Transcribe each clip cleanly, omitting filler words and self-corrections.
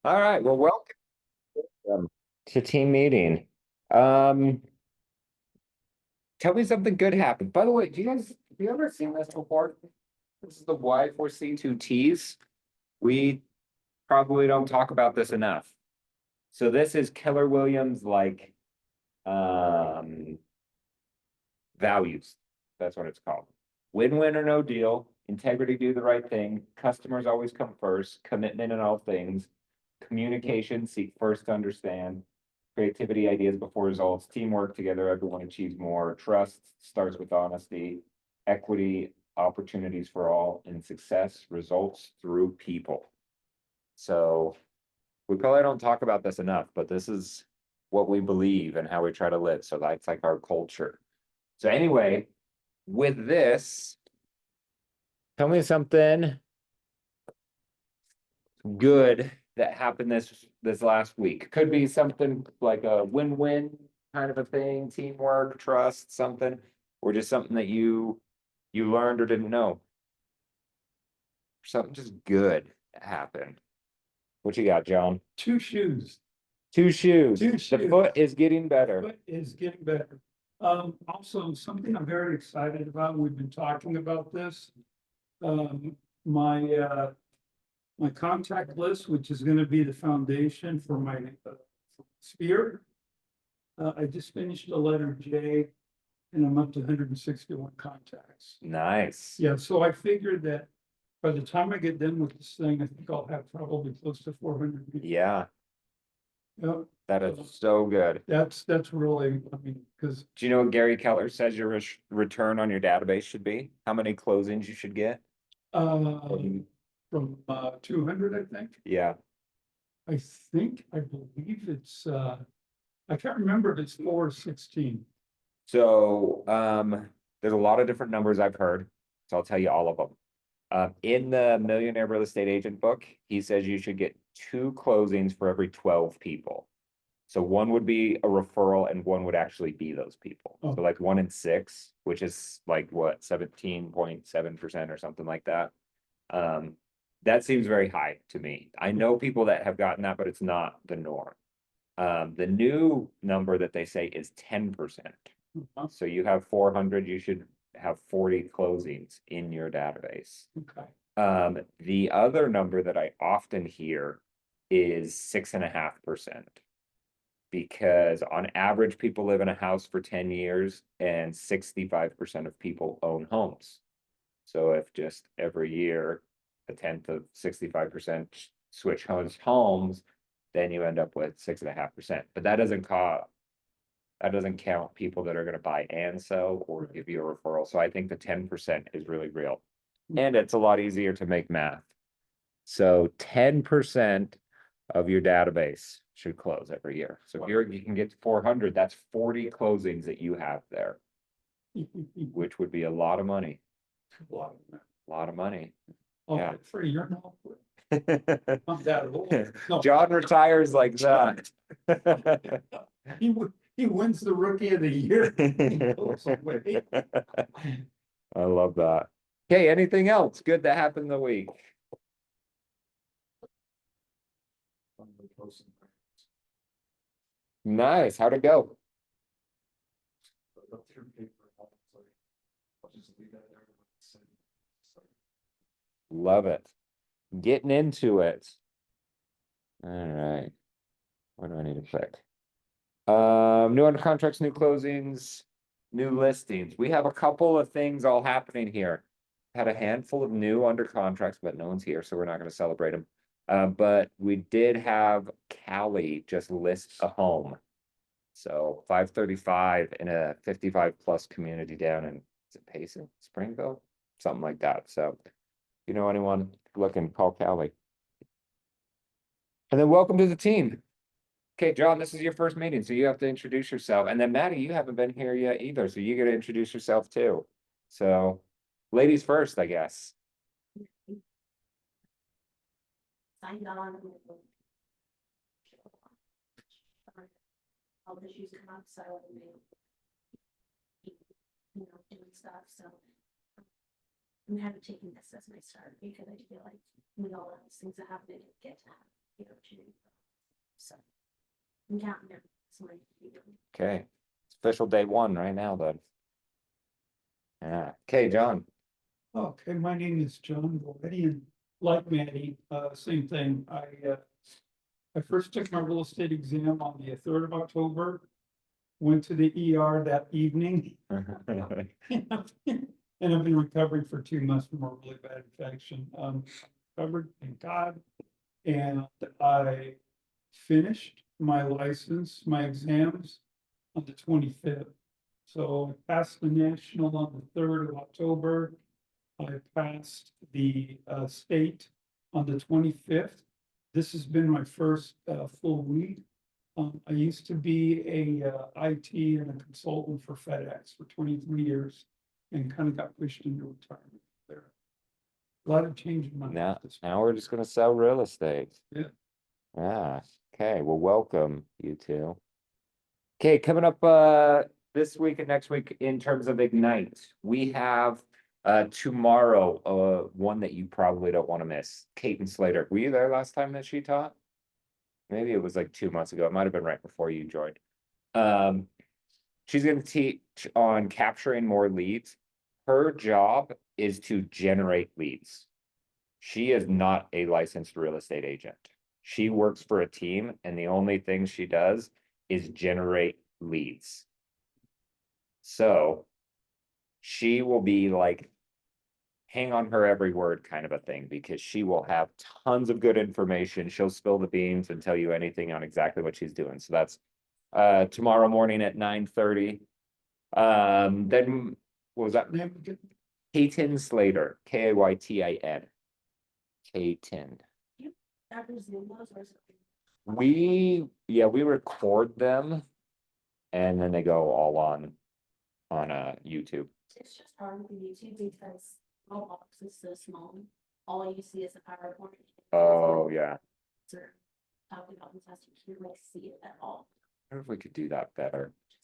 All right. Well, welcome to team meeting. Um, Tell me something good happened. By the way, have you ever seen this before? This is the Y4C2Ts. We probably don't talk about this enough. So this is Keller Williams um values. That's what it's called. Win-win or no deal, integrity, do the right thing, customers always come first, commitment in all things, communication, seek first to understand, creativity, ideas before results, teamwork together, everyone achieves more, trust starts with honesty, equity, opportunities for all, and success results through people. So we probably don't talk about this enough, but this is what we believe and how we try to live. So that's like our culture. So anyway, with this, tell me something good that happened this last week. Could be something like a win-win kind of a thing, teamwork, trust, something, or just something that you learned or didn't know. Something just good that happened. What you got, John? Two shoes. Two shoes. Two The shoes. foot is getting better. Foot is getting better. Also something I'm very excited about, we've been talking about this. My contact list, which is gonna be the foundation for my sphere. I just finished a letter J and I'm up to 161 contacts. Nice. Yeah, so I figured that by the time I get done with this thing, I think I'll have probably close to 400 people. Yeah, Yep. that is so good. That's really, I mean, because Do you know what Gary Keller says your return on your database should be? How many closings you should get? from 200, I think. Yeah. I believe it's I can't remember if it's 4 or 16. So there's a lot of different numbers I've heard, so I'll tell you all of them. In the Millionaire Real Estate Agent book, he says you should get 2 closings for every 12 people. So one would be a referral and one would actually be those people. Oh. So like 1 in 6, which is like what, 17.7% or something like that. That seems very high to me. I know people that have gotten that, but it's not the norm. The new number that they say is 10%. So you have 400, you should have 40 closings in your database. Okay. The other number that I often hear is 6.5%. Because on average, people live in a house for 10 years and 65% of people own homes. So if just every year, a tenth of 65% switch homes, then you end up with 6.5%. But that doesn't count people that are going to buy and sell or give you a referral. So I think the 10% is really real. And it's a lot easier to make math. So 10% of your database should close every year. So if you can get to 400, that's 40 closings that you have there, which would be a lot of money. A lot of money. Oh, Yeah. for a year now. I'm that old. No. John retires like that. He wins the rookie of the year. He goes away. I love that. Okay, anything else good that happened in the week? Nice. How'd it go? Love it. Getting into it. All right. What do I need to click? New under contracts, new closings, new listings. We have a couple of things all happening here. Had a handful of new under contracts, but no one's here, so we're not going to celebrate them. But we did have Cali just list a home. So 535 in a 55 plus community down in, is it Payson, Springville? Something like that. So you know anyone looking, call Cali. And then welcome to the team. Okay, John, this is your first meeting, so you have to introduce yourself. And then Maddie, you haven't been here yet either, so you got to introduce yourself too. So ladies first, I guess. Signed on. All the issues come up, so doing stuff, so. I'm kind of taking this as my start because I feel like with all those things that happen, I didn't get to have the opportunity I'm counting them. So like, you know, Okay, it's official day one right now then. Yeah, okay, John. Okay, my name is John Goretti, and like Maddie, same thing. I first took my real estate exam on the 3rd of October. Went to the ER that evening. And I've been recovering for 2 months from a really bad infection. Recovered, thank God. And I finished my license, my exams on the 25th. So I passed the national on the 3rd of October. I passed the state on the 25th. This has been my first full week. I used to be a IT and a consultant for FedEx for 23 years and kind of got pushed into retirement there. A lot of change in my Now, life. this now we're just gonna sell real estate. Yeah. Ah, okay, well, welcome, you two. Okay, coming up, this week and next week in terms of Ignite, we have, tomorrow, one that you probably don't want to miss, Caitlin Slater. Were you there last time that she taught? Maybe it was like 2 months ago. It might have been right before you joined. She's gonna teach on capturing more leads. Her job is to generate leads. She is not a licensed real estate agent. She works for a team and the only thing she does is generate leads. So she will be like, hang on her every word kind of a thing, because she will have tons of good information. She'll spill the beans and tell you anything on exactly what she's doing. So that's tomorrow morning at 9:30. Then what was that? Name again? Kaytin Slater, Kaytin. Kaytin. after Zoom was or something. We record them and then they go all on YouTube. It's just hard with the YouTube because my box is so small. All you see is a PowerPoint. Oh, yeah. So, talking about this, you can't like see it at all. I wonder if we could do that better. Just,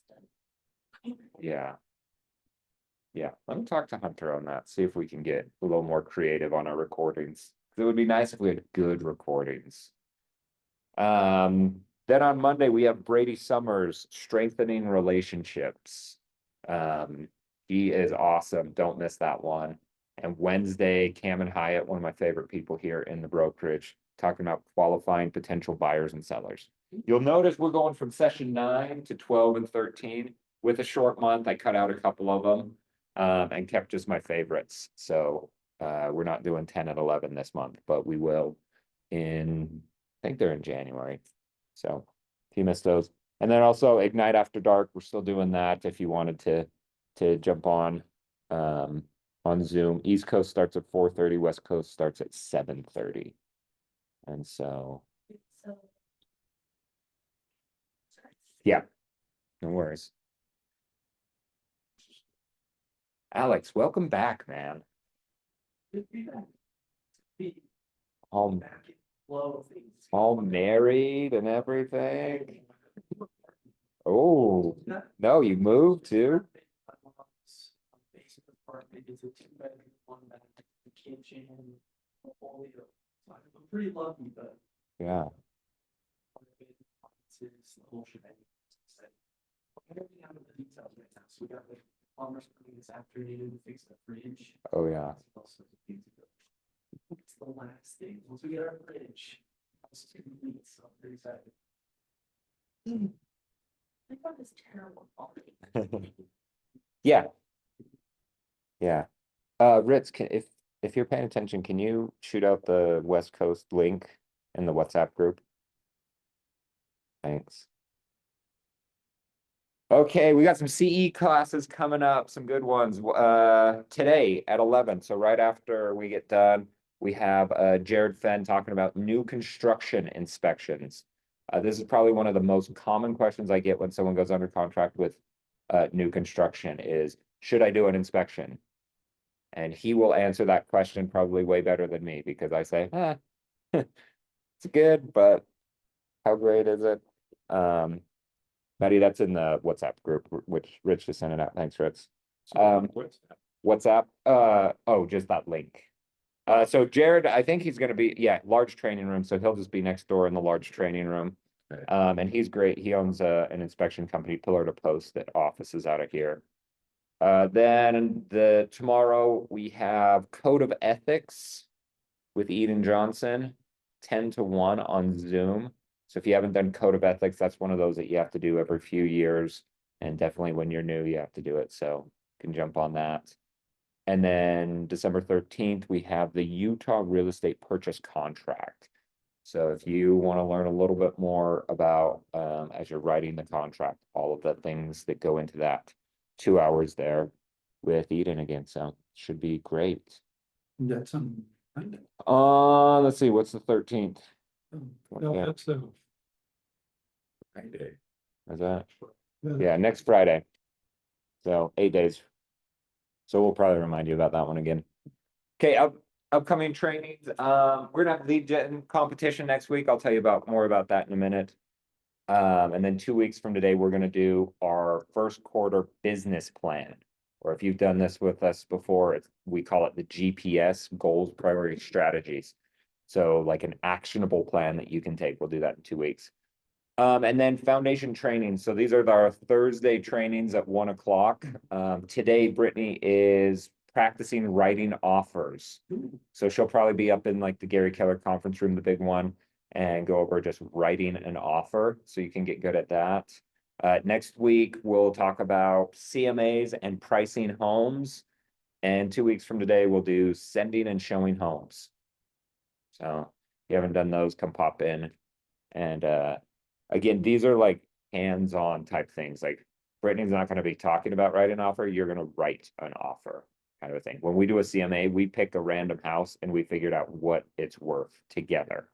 Yeah. Yeah, let me talk to Hunter on that, see if we can get a little more creative on our recordings. 'Cause it would be nice if we had good recordings. Then on Monday, we have Brady Summers, Strengthening Relationships. He is awesome. Don't miss that one. And Wednesday, Cam and Hyatt, one of my favorite people here in the brokerage, talking about qualifying potential buyers and sellers. You'll notice we're going from session 9 to 12 and 13 with a short month. I cut out a couple of them and kept just my favorites. So we're not doing 10 and 11 this month, but we will in, I think they're in January. So if you missed those. And then also Ignite After Dark, we're still doing that if you wanted to jump on Zoom. East Coast starts at 4:30, West Coast starts at 7:30. And so, so. yeah, no worries. Alex, welcome back, man. All, all married and everything. Oh, no, you moved too? I'm pretty lucky, but. Yeah. Everything out of the details right now, so we got like plumbers coming this afternoon to fix the fridge. Oh, yeah. It's the last thing, once we get our fridge. It's complete, so I'm pretty excited. I thought it was terrible quality. Yeah. Yeah. Ritz, if you're paying attention, can you shoot out the West Coast link in the WhatsApp group? Thanks. Okay, we got some CE classes coming up, some good ones. Today at 11, so right after we get done, we have Jared Fenn talking about new construction inspections. This is probably one of the most common questions I get when someone goes under contract with new construction is, should I do an inspection? And he will answer that question probably way better than me, because I say, it's good, but how great is it? Maddie, that's in the WhatsApp group, which Rich just sent it out. Thanks, Rich. WhatsApp, oh, just that link. So Jared, I think he's gonna be, large training room, so he'll just be next door in the large training room. Okay. And he's great. He owns an inspection company, Pillar to Post, that offices out of here. Then tomorrow we have Code of Ethics with Eden Johnson, 10 to 1 on Zoom. So if you haven't done Code of Ethics, that's one of those that you have to do every few years. And definitely when you're new, you have to do it. So you can jump on that. And then December 13th, we have the Utah real estate purchase contract. So if you want to learn a little bit more about, as you're writing the contract, all of the things that go into that, 2 hours there with Eden again. So should be great. That's on Monday. Let's see, what's the 13th? No, Yeah. that's the. Friday. Is that? Yeah, next Friday. So 8 days. So we'll probably remind you about that one again. Okay, upcoming trainings. We're gonna have lead gen competition next week. I'll tell you more about that in a minute. And then 2 weeks from today, we're gonna do our first quarter business plan. Or if you've done this with us before, we call it the GPS, goals, priorities, strategies. So like an actionable plan that you can take. We'll do that in 2 weeks. And then foundation training. So these are our Thursday trainings at 1 o'clock. Today, Brittany is practicing writing offers. So she'll probably be up in like the Gary Keller conference room, the big one, and go over just writing an offer. So you can get good at that. Next week, we'll talk about CMAs and pricing homes. And 2 weeks from today, we'll do sending and showing homes. So if you haven't done those, come pop in. And again, these are like hands-on type things. Like Brittany's not going to be talking about writing an offer. You're going to write an offer kind of a thing. When we do a CMA, we pick a random house and we figured out what it's worth together.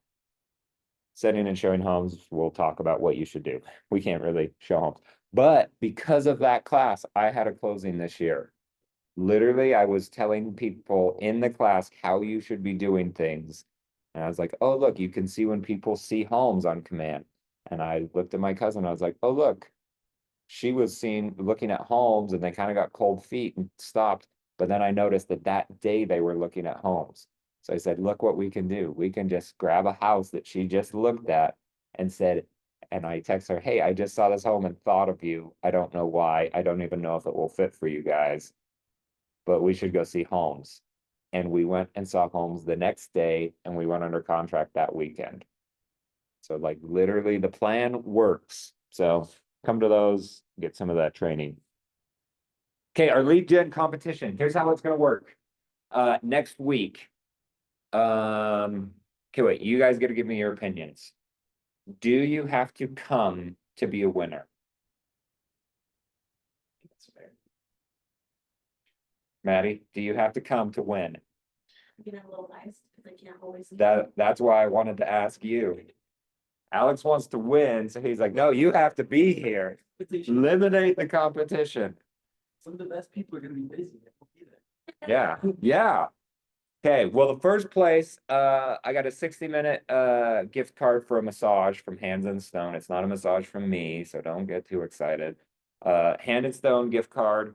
Setting and showing homes, we'll talk about what you should do. We can't really show homes. But because of that class, I had a closing this year. Literally, I was telling people in the class how you should be doing things. And I was like, oh, look, you can see when people see homes on command. And I looked at my cousin, I was like, oh, look, she was looking at homes and they kind of got cold feet and stopped. But then I noticed that day they were looking at homes. So I said, look what we can do. We can just grab a house that she just looked at and said, and I text her, hey, I just saw this home and thought of you. I don't know why. I don't even know if it will fit for you guys, but we should go see homes. And we went and saw homes the next day and we went under contract that weekend. So like literally the plan works. So come to those, get some of that training. Okay, our lead gen competition. Here's how it's gonna work. Next week. Okay, wait, you guys gotta give me your opinions. Do you have to come to be a winner? That's fair. Maddie, do you have to come to win? You know, a little biased, because I can't always. That's why I wanted to ask you. Alex wants to win, so he's like, no, you have to be here. Competition. Eliminate the competition. Some of the best people are gonna be busy. They won't be there. Yeah, yeah. Okay, well, the first place, I got a 60-minute gift card for a massage from Hands and Stone. It's not a massage from me, so don't get too excited. Hand and Stone gift card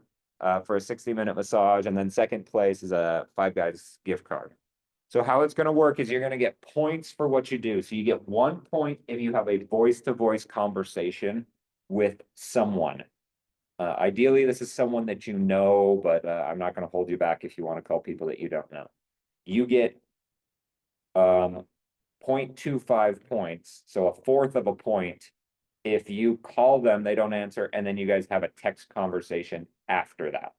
for a 60-minute massage, and then second place is a Five Guys gift card. So how it's gonna work is you're gonna get points for what you do. So you get 1 point if you have a voice-to-voice conversation with someone. Ideally, this is someone that you know, but I'm not gonna hold you back if you want to call people that you don't know. You get 0.25 points, so a fourth of a point. If you call them, they don't answer, and then you guys have a text conversation after that.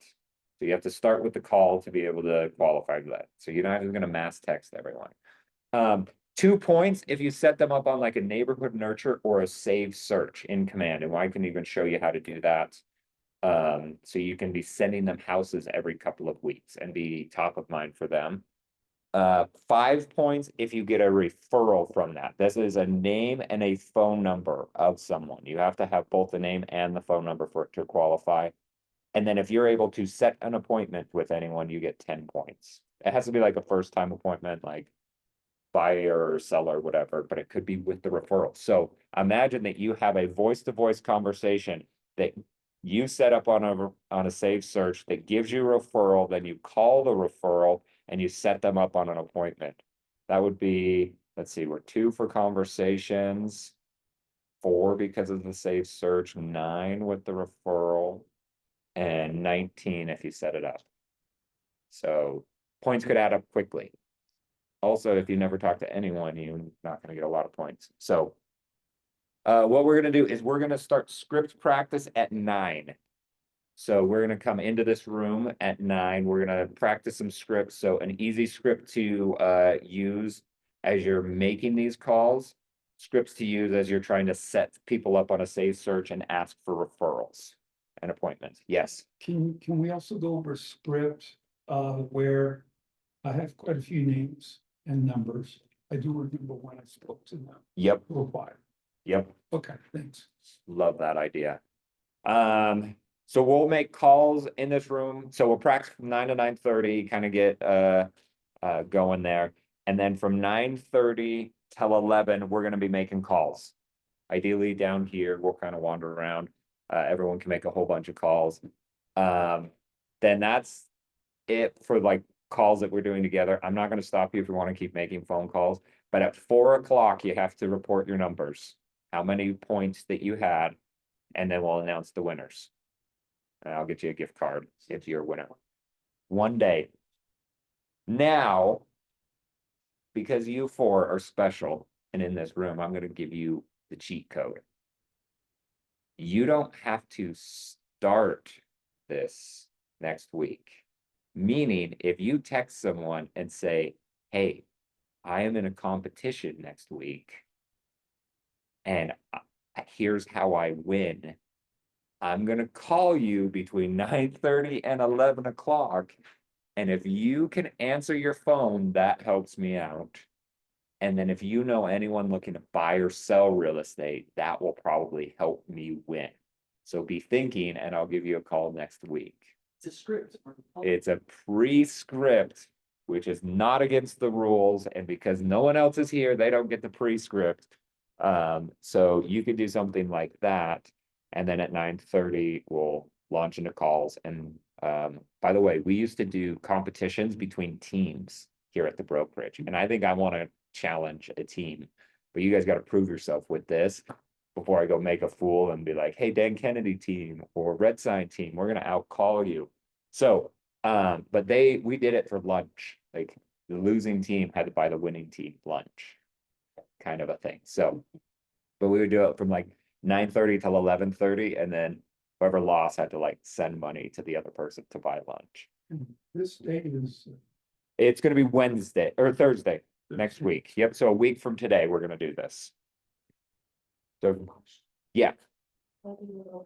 So you have to start with the call to be able to qualify for that. So you're not just gonna mass text everyone. 2 points if you set them up on like a neighborhood nurture or a save search in command, and I can even show you how to do that. So you can be sending them houses every couple of weeks and be top of mind for them. 5 points if you get a referral from that. This is a name and a phone number of someone. You have to have both the name and the phone number for it to qualify. And then if you're able to set an appointment with anyone, you get 10 points. It has to be like a first time appointment, like buyer or seller, whatever, but it could be with the referral. So imagine that you have a voice-to-voice conversation that you set up on a save search that gives you a referral, then you call the referral and you set them up on an appointment. That would be, let's see, we're 2 for conversations, 4 because of the safe search, 9 with the referral, and 19 if you set it up. So points could add up quickly. Also, if you never talk to anyone, you're not gonna get a lot of points. So what we're gonna do is we're gonna start script practice at 9. So we're gonna come into this room at 9. We're gonna practice some scripts. So an easy script to use as you're making these calls, scripts to use as you're trying to set people up on a safe search and ask for referrals and appointments. Yes. Can we also go over script, where I have quite a few names and numbers? I do remember when I spoke to them, Yep. required. Yep. Okay, thanks. Love that idea. So we'll make calls in this room. So we'll practice from 9 to 9:30, kind of get going there. And then from 9:30 till 11, we're gonna be making calls. Ideally down here, we'll kind of wander around. Everyone can make a whole bunch of calls. Then that's it for like calls that we're doing together. I'm not gonna stop you if you want to keep making phone calls, but at 4 o'clock, you have to report your numbers, how many points that you had, and then we'll announce the winners. And I'll get you a gift card if you're a winner. One day. Now, because you 4 are special and in this room, I'm gonna give you the cheat code. You don't have to start this next week. Meaning, if you text someone and say, hey, I am in a competition next week, and here's how I win. I'm gonna call you between 9:30 and 11 o'clock. And if you can answer your phone, that helps me out. And then if you know anyone looking to buy or sell real estate, that will probably help me win. So be thinking, and I'll give you a call next week. It's a script. It's a pre-script, which is not against the rules, and because no one else is here, they don't get the pre-script. So you could do something like that, and then at 9:30, we'll launch into calls. And by the way, we used to do competitions between teams here at the brokerage, and I think I want to challenge a team, but you guys got to prove yourself with this before I go make a fool and be like, hey, Dan Kennedy team or Red Sign team, we're gonna outcall you. So, but we did it for lunch. Like the losing team had to buy the winning team lunch, kind of a thing. So, but we would do it from like 9:30 till 11:30, and then whoever lost had to like send money to the other person to buy lunch. This date is. It's gonna be Wednesday or Thursday next week. Yep, so a week from today, we're gonna do this. So, yeah, What do you-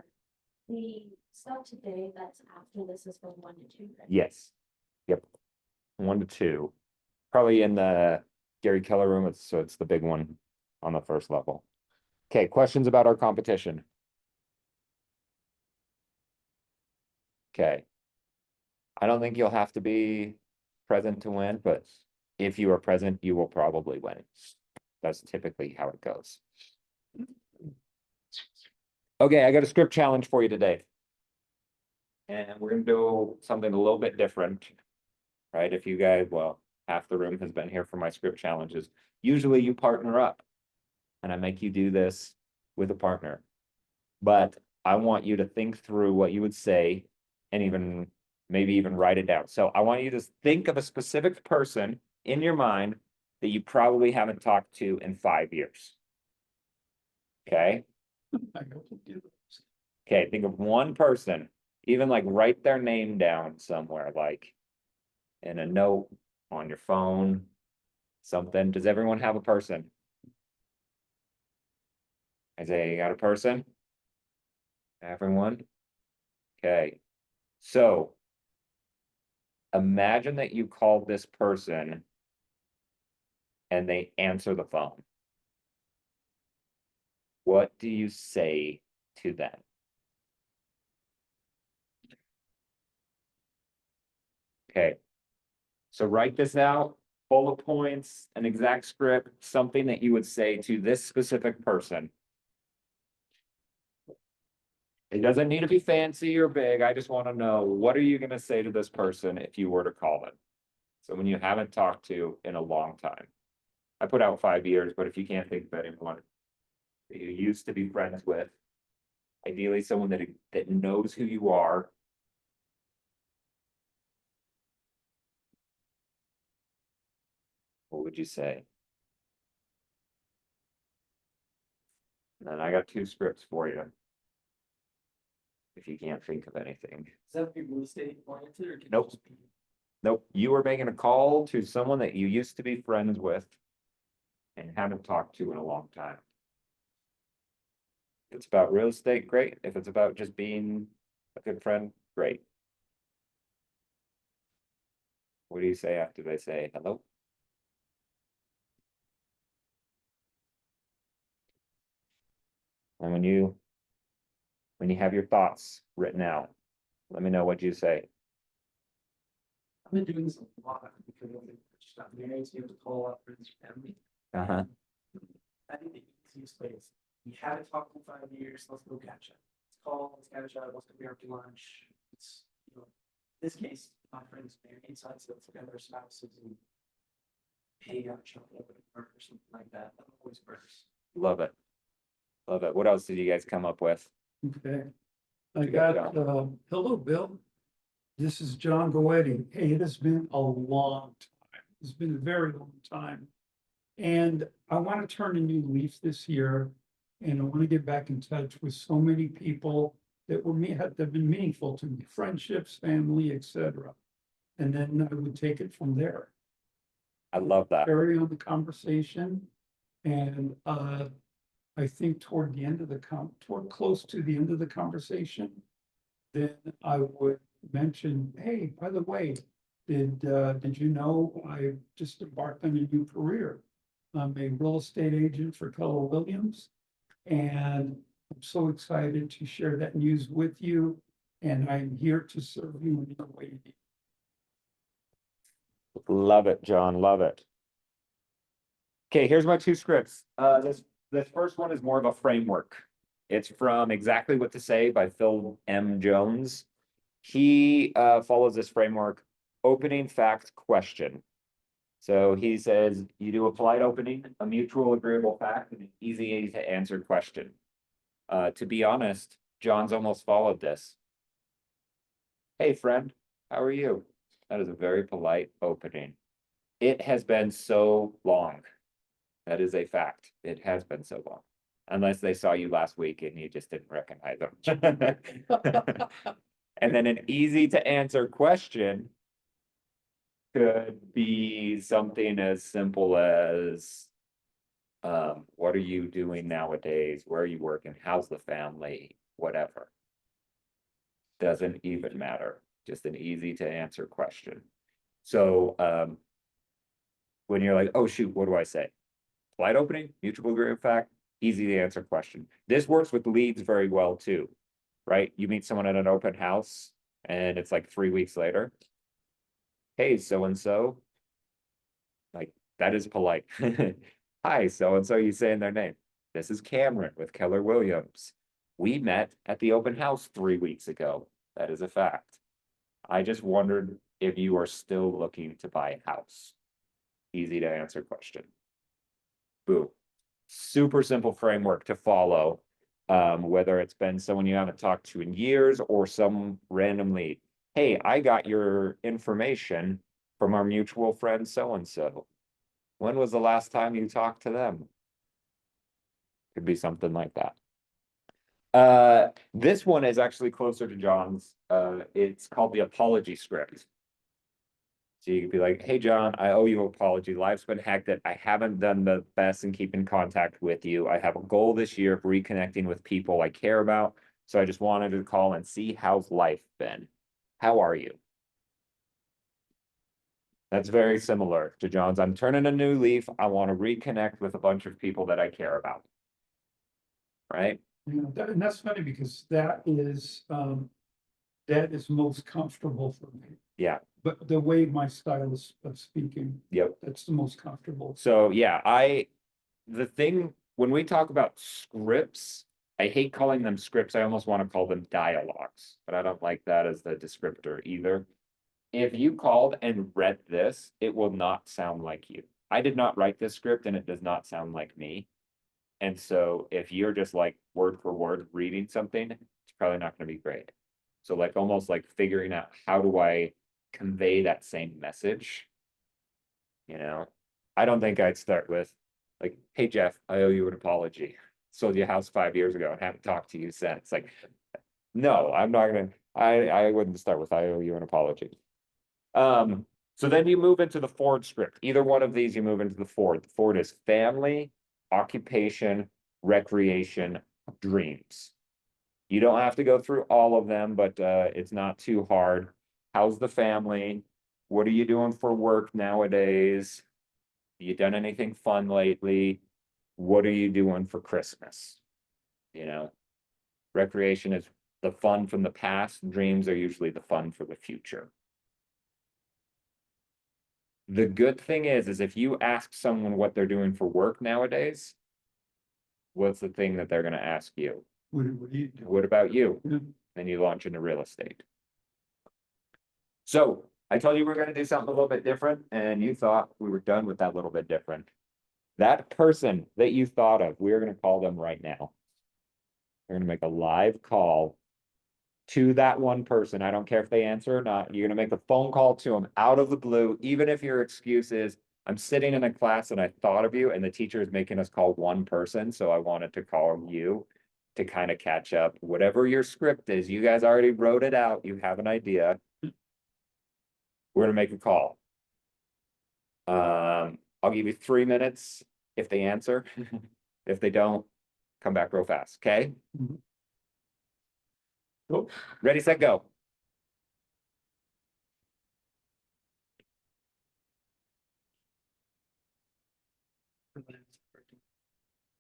The stuff today that's after this is from 1 to 2, right? yes, yep. 1 to 2, probably in the Gary Keller room, so it's the big one on the first level. Okay, questions about our competition? Okay. I don't think you'll have to be present to win, but if you are present, you will probably win. That's typically how it goes. Okay, I got a script challenge for you today. And we're gonna do something a little bit different. Right, if you guys, well, half the room has been here for my script challenges. Usually you partner up. And I make you do this with a partner. But I want you to think through what you would say and even maybe even write it down. So I want you to think of a specific person in your mind that you probably haven't talked to in 5 years. Okay? I hope you do this. Okay, think of one person, even like write their name down somewhere, like in a note on your phone, something. Does everyone have a person? Isaiah, you got a person? Everyone? Okay, so imagine that you called this person and they answer the phone. What do you say to them? Okay, so write this out, bullet points, an exact script, something that you would say to this specific person. It doesn't need to be fancy or big. I just want to know, what are you going to say to this person if you were to call them? Someone you haven't talked to in a long time. I put out 5 years, but if you can't think of anyone, you used to be friends with. Ideally, someone that knows who you are. What would you say? And then I got 2 scripts for you. If you can't think of anything. Does that have to be real estate oriented or? can it Nope. just be- Nope, you were making a call to someone that you used to be friends with. And haven't talked to in a long time. If it's about real estate, great. If it's about just being a good friend, great. What do you say after they say hello? And when you have your thoughts written out, let me know what you say. I've been doing this a lot because of the just got married, so you have to call up friends and family. Uh-huh. I think the easiest way is, we haven't talked in 5 years, let's go catch up. Let's call, let's catch up, let's go beer after lunch. It's, you know, in this case, my friend's married, so it's together spouses and hang out, chocolate or something like that. That always works. Love it. Love it. What else did you guys come up with? Okay. I You got got, hello, Bill. This is John Goetti. Hey, it has been a long time. It's been a very long time. And I want to turn a new leaf this year. And I want to get back in touch with so many people that that have been meaningful to me, friendships, family, etc. And then I would take it from there. I love that. Carry on the conversation. And I think toward close to the end of the conversation, then I would mention, hey, by the way, did you know I just embarked on a new career? I'm a real estate agent for Keller Williams. And I'm so excited to share that news with you. And I'm here to serve you in any way you need. Love it, John. Love it. Okay, here's my 2 scripts. This first one is more of a framework. It's from Exactly What to Say by Phil M. Jones. He follows this framework, opening fact question. So he says you do a polite opening, a mutual agreeable fact, and an easy to answer question. To be honest, John's almost followed this. Hey, friend, how are you? That is a very polite opening. It has been so long. That is a fact. It has been so long. Unless they saw you last week and you just didn't recognize them. And then an easy to answer question could be something as simple as, what are you doing nowadays? Where are you working? How's the family? Whatever. Doesn't even matter. Just an easy to answer question. So, when you're like, oh shoot, what do I say? Polite opening, mutual agreement fact, easy to answer question. This works with leads very well too, right? You meet someone at an open house and it's like 3 weeks later. Hey, so-and-so. Like, that is polite. Hi, so-and-so, you saying their name. This is Cameron with Keller Williams. We met at the open house 3 weeks ago. That is a fact. I just wondered if you are still looking to buy a house. Easy to answer question. Boom. Super simple framework to follow. Whether it's been someone you haven't talked to in years or some random lead. Hey, I got your information from our mutual friend so-and-so. When was the last time you talked to them? Could be something like that. This one is actually closer to John's. It's called the apology script. So you could be like, hey, John, I owe you an apology. Life's been hectic. I haven't done the best in keeping contact with you. I have a goal this year of reconnecting with people I care about. So I just wanted to call and see how's life been. How are you? That's very similar to John's. I'm turning a new leaf. I want to reconnect with a bunch of people that I care about. Right? You know, and that's funny because that is most comfortable for me. Yeah. But the way my style is of speaking, Yep. that's the most comfortable. So yeah, the thing when we talk about scripts, I hate calling them scripts. I almost want to call them dialogues, but I don't like that as the descriptor either. If you called and read this, it will not sound like you. I did not write this script and it does not sound like me. And so if you're just like word for word reading something, it's probably not gonna be great. So like almost like figuring out how do I convey that same message? You know, I don't think I'd start with like, hey Jeff, I owe you an apology. Sold you a house 5 years ago and haven't talked to you since. Like, no, I'm not gonna, I wouldn't start with I owe you an apology. So then you move into the Ford script. Either one of these, you move into the Ford. The Ford is family, occupation, recreation, dreams. You don't have to go through all of them, but it's not too hard. How's the family? What are you doing for work nowadays? You done anything fun lately? What are you doing for Christmas? You know, recreation is the fun from the past. Dreams are usually the fun for the future. The good thing is if you ask someone what they're doing for work nowadays, what's the thing that they're gonna ask you? What do you do? What about you? Yeah. Then you launch into real estate. So I told you we're gonna do something a little bit different, and you thought we were done with that little bit different. That person that you thought of, we're gonna call them right now. We're gonna make a live call to that one person. I don't care if they answer or not. You're gonna make a phone call to them out of the blue, even if your excuse is, I'm sitting in a class and I thought of you, and the teacher is making us call one person, so I wanted to call you to kind of catch up. Whatever your script is, you guys already wrote it out. You have an idea. We're gonna make a call. I'll give you 3 minutes if they answer. If they don't, come back real fast, okay? Mhm. Cool. Ready, set, go.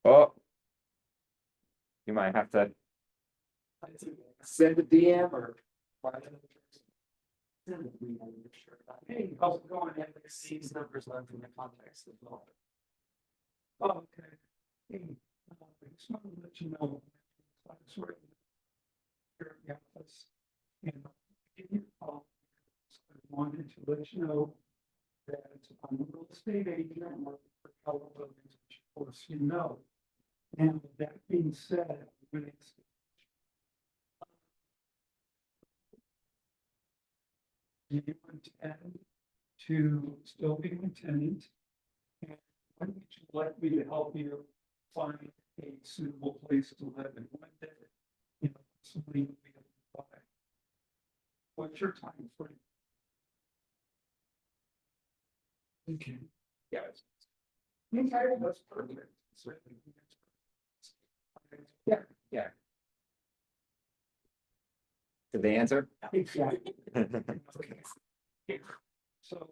Oh. You might have to send a DM or. Hey, how's it going? Yeah, like, these numbers learned from the context as well. Oh, okay. Hey, I just wanted to let you know. Sort of. Yeah, let's, you know, give you a call. So I wanted to let you know that I'm a real estate agent, I'm working for Keller Williams, which of course you know. And with that being said, when it's you intend to still be a tenant. And when would you like me to help you find a suitable place to live and when that, you know, somebody will be able to buy? What's your time frame? Okay. Yes. Okay, that's perfect. Yeah, Yeah. Did they answer? exactly. Okay. So.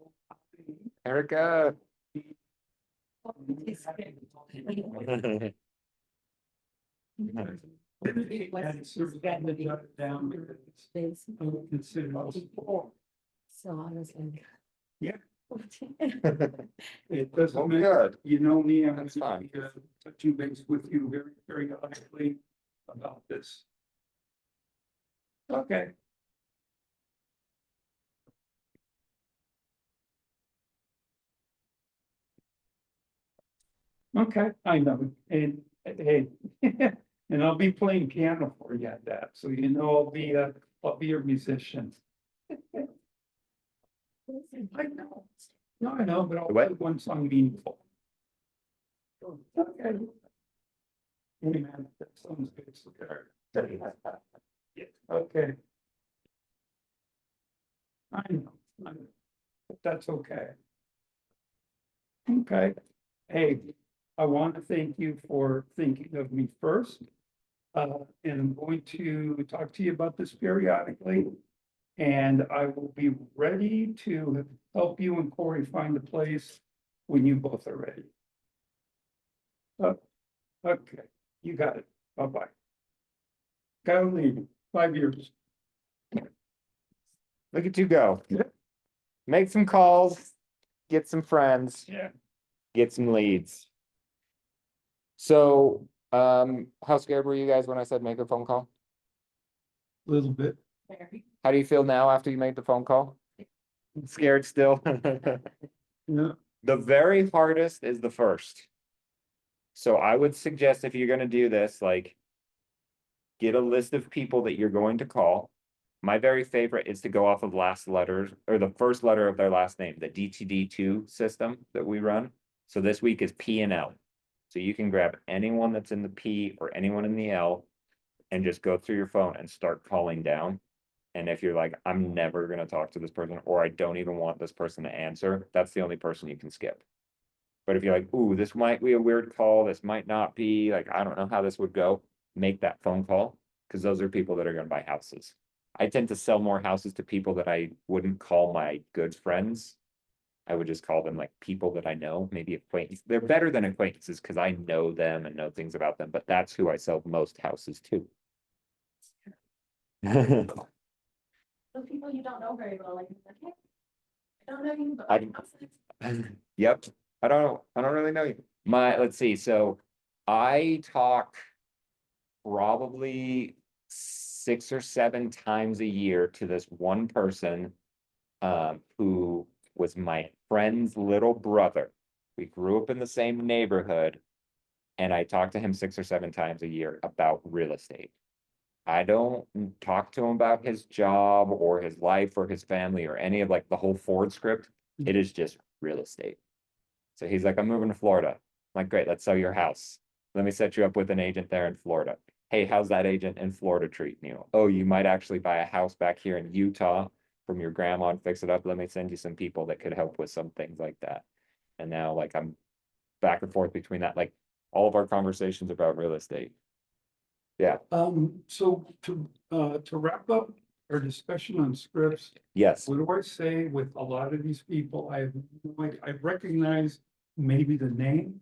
Erica. Down because I would consider also. So I was like. Yeah. It Well, doesn't matter, good. you know me, I'm That's gonna fine. be touching base with you very, very honestly about this. Okay. Okay, I know, and hey, and I'll be playing piano for you at that, so you know I'll be a musician. I know, no, I know, but I'll play What? one song meaningful. Okay. Hey man, that sounds good. So good. Okay. I know, but that's okay. Okay, hey, I want to thank you for thinking of me first. And I'm going to talk to you about this periodically. And I will be ready to help you and Corey find a place when you both are ready. Okay, you got it. Bye-bye. Gotta leave, 5 years. Look at you go. Yeah. Make some calls, get some friends, Yeah. get some leads. So, how scared were you guys when I said make a phone call? Little bit. How do you feel now after you made the phone call? Scared still? Yeah. The very hardest is the first. So I would suggest if you're gonna do this, like. Get a list of people that you're going to call. My very favorite is to go off of last letters or the first letter of their last name, the DTD2 system that we run. So this week is P and L. So you can grab anyone that's in the P or anyone in the L and just go through your phone and start calling down. And if you're like, I'm never gonna talk to this person, or I don't even want this person to answer, that's the only person you can skip. But if you're like, ooh, this might be a weird call, this might not be, like, I don't know how this would go, make that phone call, because those are people that are gonna buy houses. I tend to sell more houses to people that I wouldn't call my good friends. I would just call them like people that I know, maybe acquaintance. They're better than acquaintances because I know them and know things about them, but that's who I sell most houses to. The people you don't know very well, like, hey, I don't know you, but. I- Yep, I don't really know you. Let's see, so I talk probably 6 or 7 times a year to this one person who was my friend's little brother. We grew up in the same neighborhood, and I talk to him 6 or 7 times a year about real estate. I don't talk to him about his job or his life or his family or any of like the whole Ford script. It is just real estate. So he's like, I'm moving to Florida. I'm like, great, let's sell your house. Let me set you up with an agent there in Florida. Hey, how's that agent in Florida treating you? Oh, you might actually buy a house back here in Utah from your grandma and fix it up. Let me send you some people that could help with some things like that. And now like I'm back and forth between that, like all of our conversations about real estate. Yeah, So to wrap up our discussion on scripts, yes. what do I say with a lot of these people? I recognize maybe the name.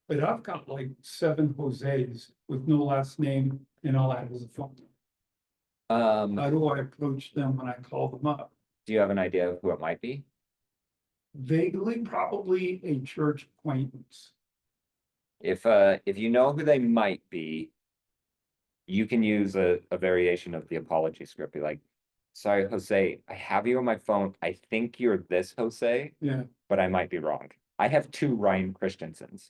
But I've got like 7 Jose's with no last name and all that as a phone. How do I approach them when I call them up? Do you have an idea of who it might be? Vaguely, probably a church acquaintance. If you know who they might be, you can use a variation of the apology script. Be like, sorry, Jose, I have you on my phone. I think you're this Jose, Yeah, but I might be wrong. I have 2 Ryan Christensens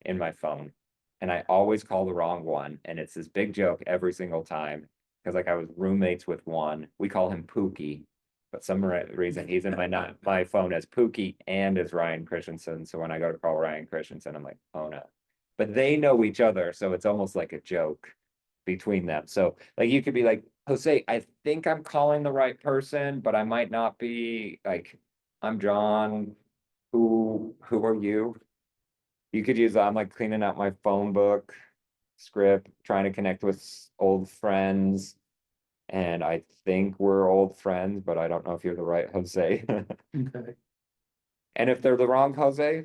in my phone, and I always call the wrong one. And it's this big joke every single time. Because like I was roommates with one, we call him Pookie, but some reason he's in my phone as Pookie and as Ryan Christensen. So when I go to call Ryan Christensen, I'm like, oh no. But they know each other, so it's almost like a joke between them. So like you could be like, Jose, I think I'm calling the right person, but I might not be. Like, I'm John. Who are you? You could use, I'm like cleaning out my phone book script, trying to connect with old friends. And I think we're old friends, but I don't know if you're the right Jose. okay. And if they're the wrong Jose,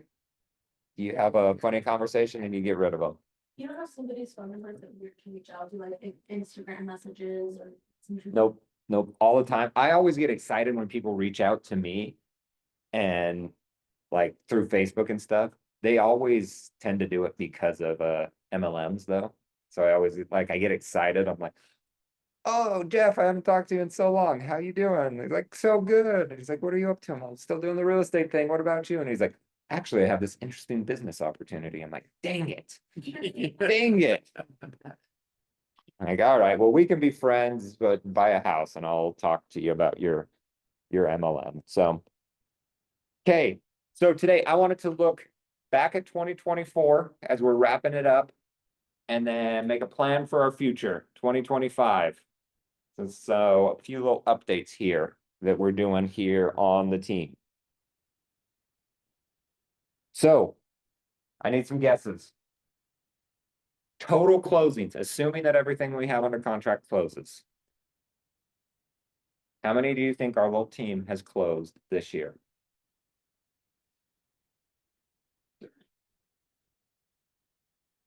you have a funny conversation and you get rid of them. You don't have somebody's phone number that you can reach out to, like Instagram messages or. Nope, nope, all the time. I always get excited when people reach out to me and like through Facebook and stuff. They always tend to do it because of MLMs though. So I always like I get excited. I'm like, oh Jeff, I haven't talked to you in so long. How you doing? He's like, so good. He's like, what are you up to? I'm still doing the real estate thing. What about you? And he's like, actually, I have this interesting business opportunity. I'm like, dang it. Dang it. Like, all right, well, we can be friends, but buy a house and I'll talk to you about your MLM. So, okay. So today I wanted to look back at 2024 as we're wrapping it up and then make a plan for our future, 2025. So a few little updates here that we're doing here on the team. So I need some guesses. Total closings, assuming that everything we have under contract closes. How many do you think our little team has closed this year?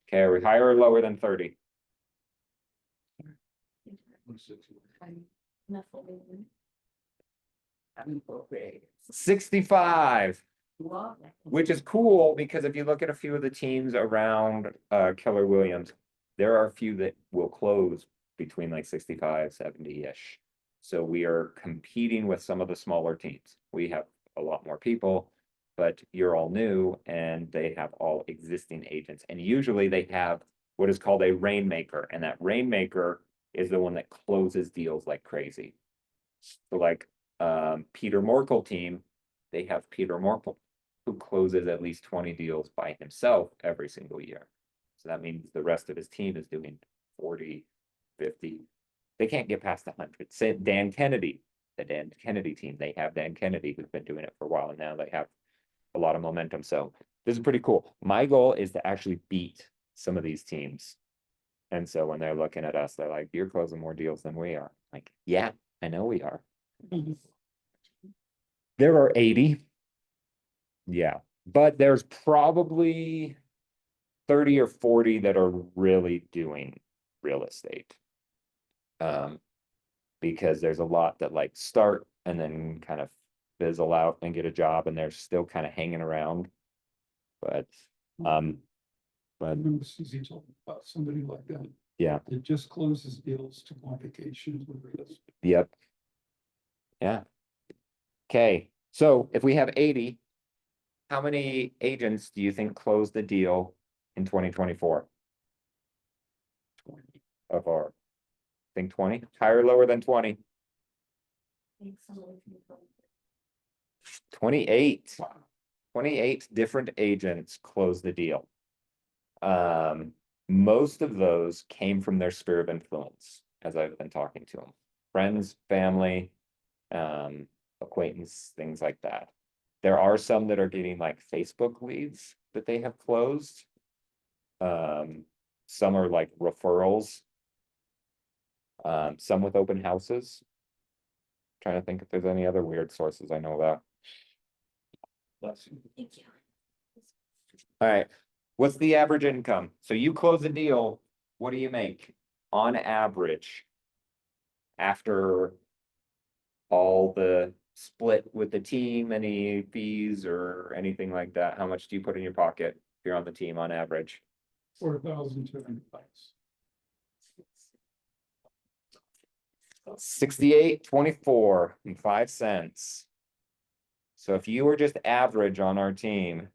Okay, are we higher or lower than 30? Nephilim. 65, which is cool because if you look at a few of the teams around Keller Williams, there are a few that will close between like 65, 70-ish. So we are competing with some of the smaller teams. We have a lot more people, but you're all new and they have all existing agents. And usually they have what is called a rainmaker, and that rainmaker is the one that closes deals like crazy. So like, Peter Morkel team, they have Peter Morkel, who closes at least 20 deals by himself every single year. So that means the rest of his team is doing 40, 50. They can't get past 100. Say Dan Kennedy, the Dan Kennedy team, they have Dan Kennedy who's been doing it for a while, and now they have a lot of momentum. So this is pretty cool. My goal is to actually beat some of these teams. And so when they're looking at us, they're like, you're closing more deals than we are. Like, yeah, I know we are. There are 80. Yeah, but there's probably 30 or 40 that are really doing real estate. Because there's a lot that like start and then kind of fizzle out and get a job, and they're still kind of hanging around. But I remember Susie talking about somebody like that. yeah, That just closes deals to go on vacations with real estate. yep. Yeah. Okay, so if we have 80, how many agents do you think closed the deal in 2024 of our? Think 20, higher or lower than 20? think some of them. 28. 28 different agents closed the deal. Most of those came from their sphere of influence, as I've been talking to them. Friends, family, acquaintance, things like that. There are some that are getting like Facebook leads that they have closed. Some are like referrals. Some with open houses. Trying to think if there's any other weird sources I know about. Thank you. All right, what's the average income? So you close a deal, what do you make on average? After all the split with the team, any fees or anything like that, how much do you put in your pocket if you're on the team on average? 4,200 bucks. 68.24 and 5 cents. So if you were just average on our team,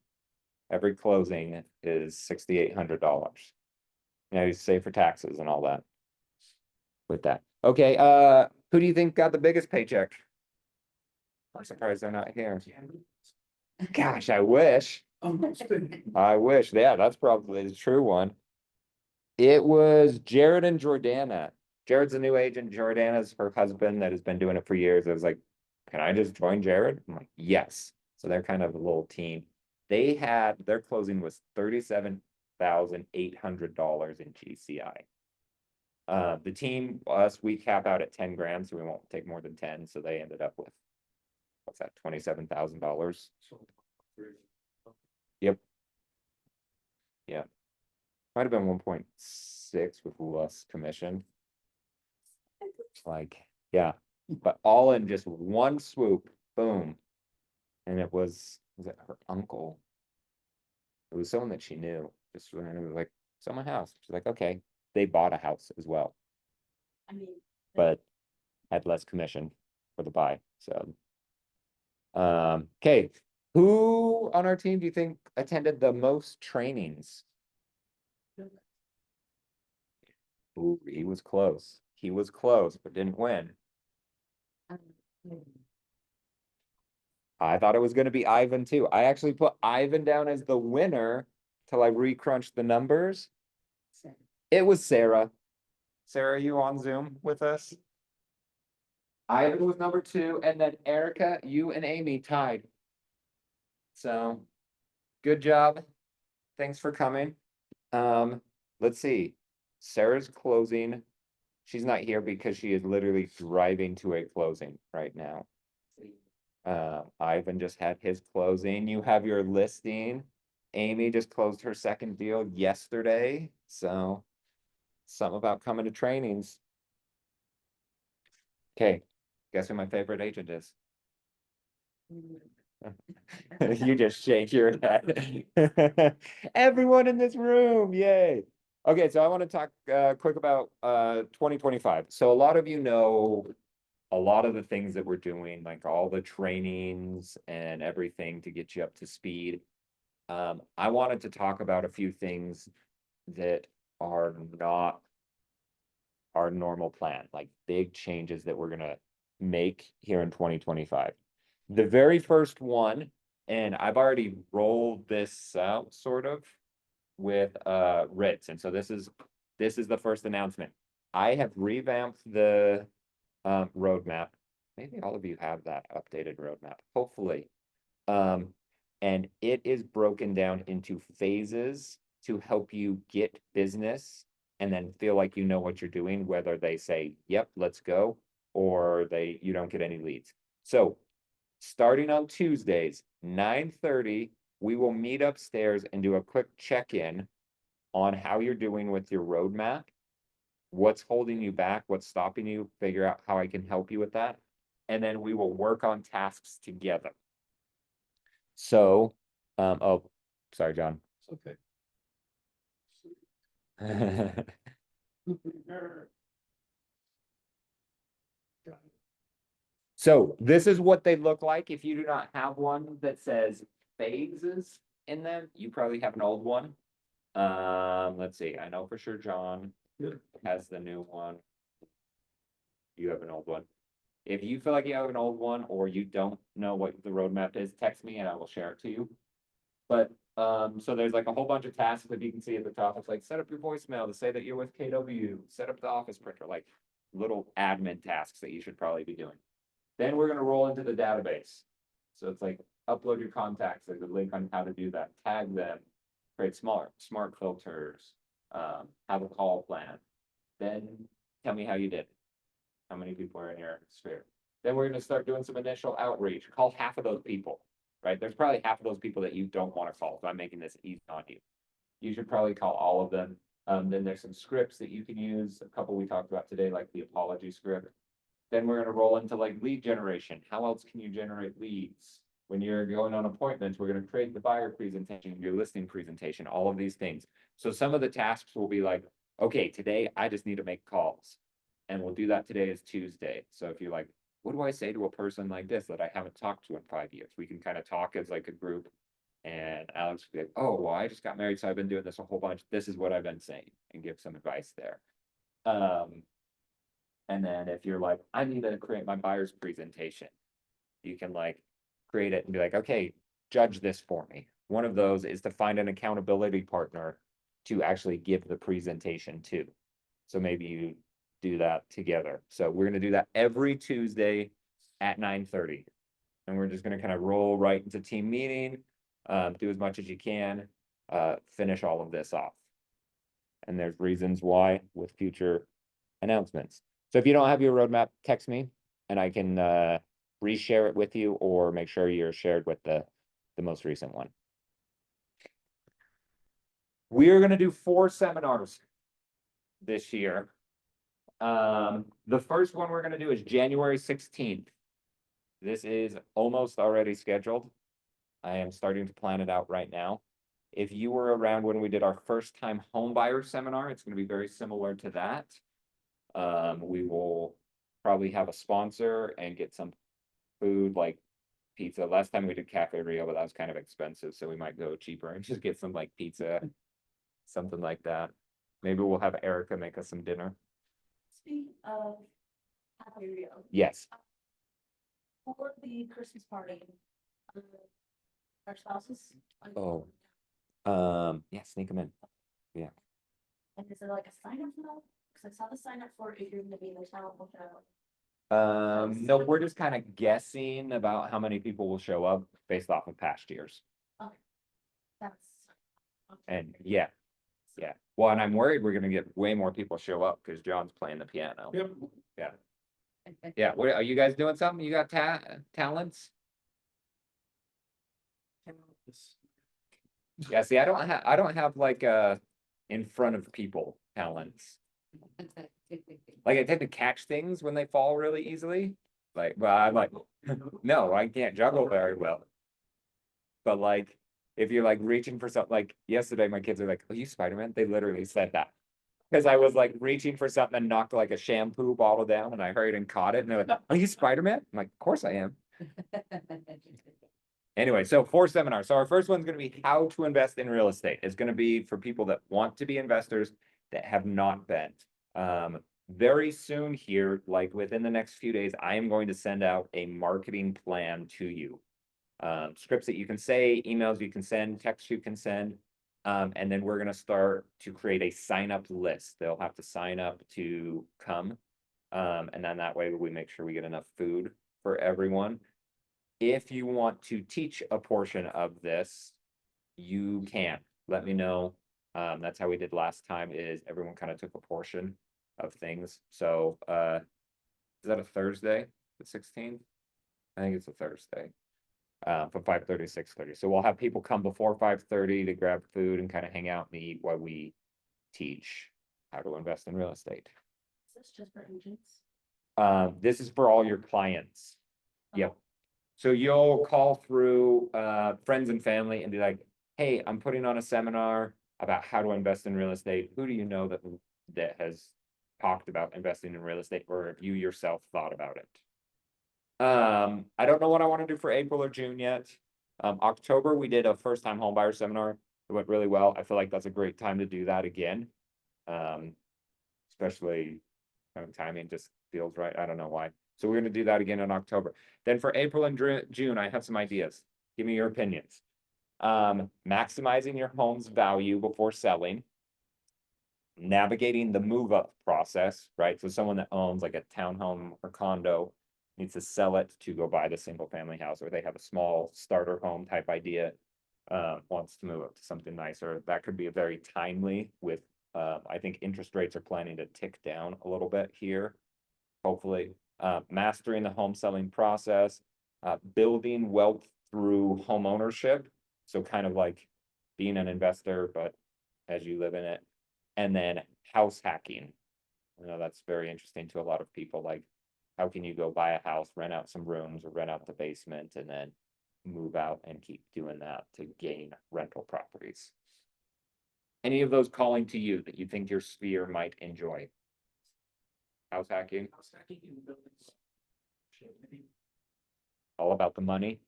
every closing is $6,800. Now you save for taxes and all that. With that. Okay, who do you think got the biggest paycheck? I'm surprised they're not here. Gosh, I wish. I wish. Yeah, that's probably the true one. It was Jared and Jordana. Jared's a new agent. Jordana's her husband that has been doing it for years. I was like, can I just join Jared? I'm like, yes. So they're kind of a little team. Their closing was $37,800 in GCI. The team, we cap out at 10 grand, so we won't take more than 10. So they ended up with, what's that, $27,000? Yep. Yeah. Might have been 1.6 with less commission. Like, yeah, but all in just one swoop, boom. And it was it her uncle? It was someone that she knew, just when it was like, sell my house. She's like, okay, they bought a house as well, I mean. but had less commission for the buy, so. Okay, who on our team do you think attended the most trainings? Ooh, he was close. He was close, but didn't win. I thought it was gonna be Ivan too. I actually put Ivan down as the winner till I re-crunched the numbers. It was Sarah. Sarah, you on Zoom with us? Ivan was number 2, and then Erica, you and Amy tied. So, good job. Thanks for coming. Let's see. Sarah's closing. She's not here because she is literally driving to a closing right now. Ivan just had his closing. You have your listing. Amy just closed her second deal yesterday. So something about coming to trainings. Okay, guess who my favorite agent is? You just shake your head. Everyone in this room, yay. Okay, so I want to talk quick about 2025. So a lot of you know a lot of the things that we're doing, like all the trainings and everything to get you up to speed. I wanted to talk about a few things that are not our normal plan, like big changes that we're gonna make here in 2025. The very first one, and I've already rolled this out sort of with Ritz, and so this is the first announcement. I have revamped the roadmap. Maybe all of you have that updated roadmap, hopefully. And it is broken down into phases to help you get business and then feel like you know what you're doing, whether they say, yep, let's go, or you don't get any leads. So starting on Tuesdays, 9:30, we will meet upstairs and do a quick check-in on how you're doing with your roadmap, what's holding you back, what's stopping you, figure out how I can help you with that. And then we will work on tasks together. So, oh, sorry, John. It's okay. So this is what they look like. If you do not have one that says phases in them, you probably have an old one. Let's see, I know for sure John Good. has the new one. You have an old one. If you feel like you have an old one or you don't know what the roadmap is, text me and I will share it to you. But so there's like a whole bunch of tasks that you can see at the top. It's like set up your voicemail to say that you're with KW, set up the office printer, like little admin tasks that you should probably be doing. Then we're gonna roll into the database. So it's like upload your contacts. There's a link on how to do that. Tag them, create smart filters, have a call plan. Then tell me how you did. How many people are in your sphere? Then we're gonna start doing some initial outreach. Call half of those people, right? There's probably half of those people that you don't want to call. So I'm making this easy on you. You should probably call all of them. Then there's some scripts that you can use. A couple we talked about today, like the apology script. Then we're gonna roll into like lead generation. How else can you generate leads? When you're going on appointments, we're gonna create the buyer presentation, your listing presentation, all of these things. So some of the tasks will be like, okay, today I just need to make calls. And we'll do that today as Tuesday. So if you're like, what do I say to a person like this that I haven't talked to in 5 years? We can kind of talk as like a group. And Alex will be like, oh, well, I just got married, so I've been doing this a whole bunch. This is what I've been saying, and give some advice there. And then if you're like, I need to create my buyer's presentation, you can like create it and be like, okay, judge this for me. One of those is to find an accountability partner to actually give the presentation to. So maybe you do that together. So we're gonna do that every Tuesday at 9:30. And we're just gonna kind of roll right into team meeting, do as much as you can, finish all of this off. And there's reasons why with future announcements. So if you don't have your roadmap, text me and I can reshare it with you or make sure you're shared with the most recent one. We are gonna do 4 seminars this year. The first one we're gonna do is January 16th. This is almost already scheduled. I am starting to plan it out right now. If you were around when we did our first time home buyer seminar, it's gonna be very similar to that. We will probably have a sponsor and get some food like pizza. Last time we did Cafe Rio, but that was kind of expensive, so we might go cheaper and just get some like pizza, something like that. Maybe we'll have Erica make us some dinner. Speaking of Cafe Rio, Yes. for the Christmas party, our spouses. Oh. Yeah, sneak them in. And is it like a sign up for that? Cause I saw the sign up for if you're gonna be in the town hotel. No, we're just kind of guessing about how many people will show up based off of past years. That's. And yeah. Well, and I'm worried we're gonna get way more people show up because John's playing the piano. Yep. Yeah, what are you guys doing something? You got talents? Yeah, see, I don't have like in front of people talents. Like I tend to catch things when they fall really easily. Like, well, I'm like, no, I can't juggle very well. But like, if you're like reaching for something, like yesterday, my kids are like, "Oh, you Spider-Man?" They literally said that. Cause I was like reaching for something and knocked like a shampoo bottle down and I hurried and caught it and they're like, are you Spider-Man? I'm like, of course I am. Anyway, so 4 seminars. So our first one's gonna be how to invest in real estate. It's gonna be for people that want to be investors that have not been. Very soon here, like within the next few days, I am going to send out a marketing plan to you. Scripts that you can say, emails you can send, texts you can send. And then we're gonna start to create a sign up list. They'll have to sign up to come. And then that way we make sure we get enough food for everyone. If you want to teach a portion of this, you can, let me know. That's how we did last time, is everyone kind of took a portion of things. So, is that a Thursday, the 16th? I think it's a Thursday. From 5:30 to 6:30. So we'll have people come before 5:30 to grab food and kind of hang out and eat while we teach how to invest in real estate. Is this just for agents? This is for all your clients. Yep. So you'll call through friends and family and be like, hey, I'm putting on a seminar about how to invest in real estate. Who do you know that has talked about investing in real estate, or have you yourself thought about it? I don't know what I want to do for April or June yet. October, we did a first-time homebuyer seminar. It went really well. I feel like that's a great time to do that again. Especially timing just feels right. I don't know why. So we're going to do that again in October. Then for April and June, I have some ideas. Give me your opinions. Maximizing your home's value before selling. Navigating the move-up process, right? So someone that owns like a townhome or condo needs to sell it to go buy the single family house, or they have a small starter home type idea, wants to move up to something nicer. That could be a very timely with, I think interest rates are planning to tick down a little bit here. Hopefully, mastering the home selling process, building wealth through home ownership. So kind of like being an investor, but as you live in it. And then house hacking. I know that's very interesting to a lot of people. Like, how can you go buy a house, rent out some rooms or rent out the basement, and then move out and keep doing that to gain rental properties? Any of those calling to you that you think your sphere might enjoy? House hacking, I was hacking in buildings. Shit, maybe. all about the money.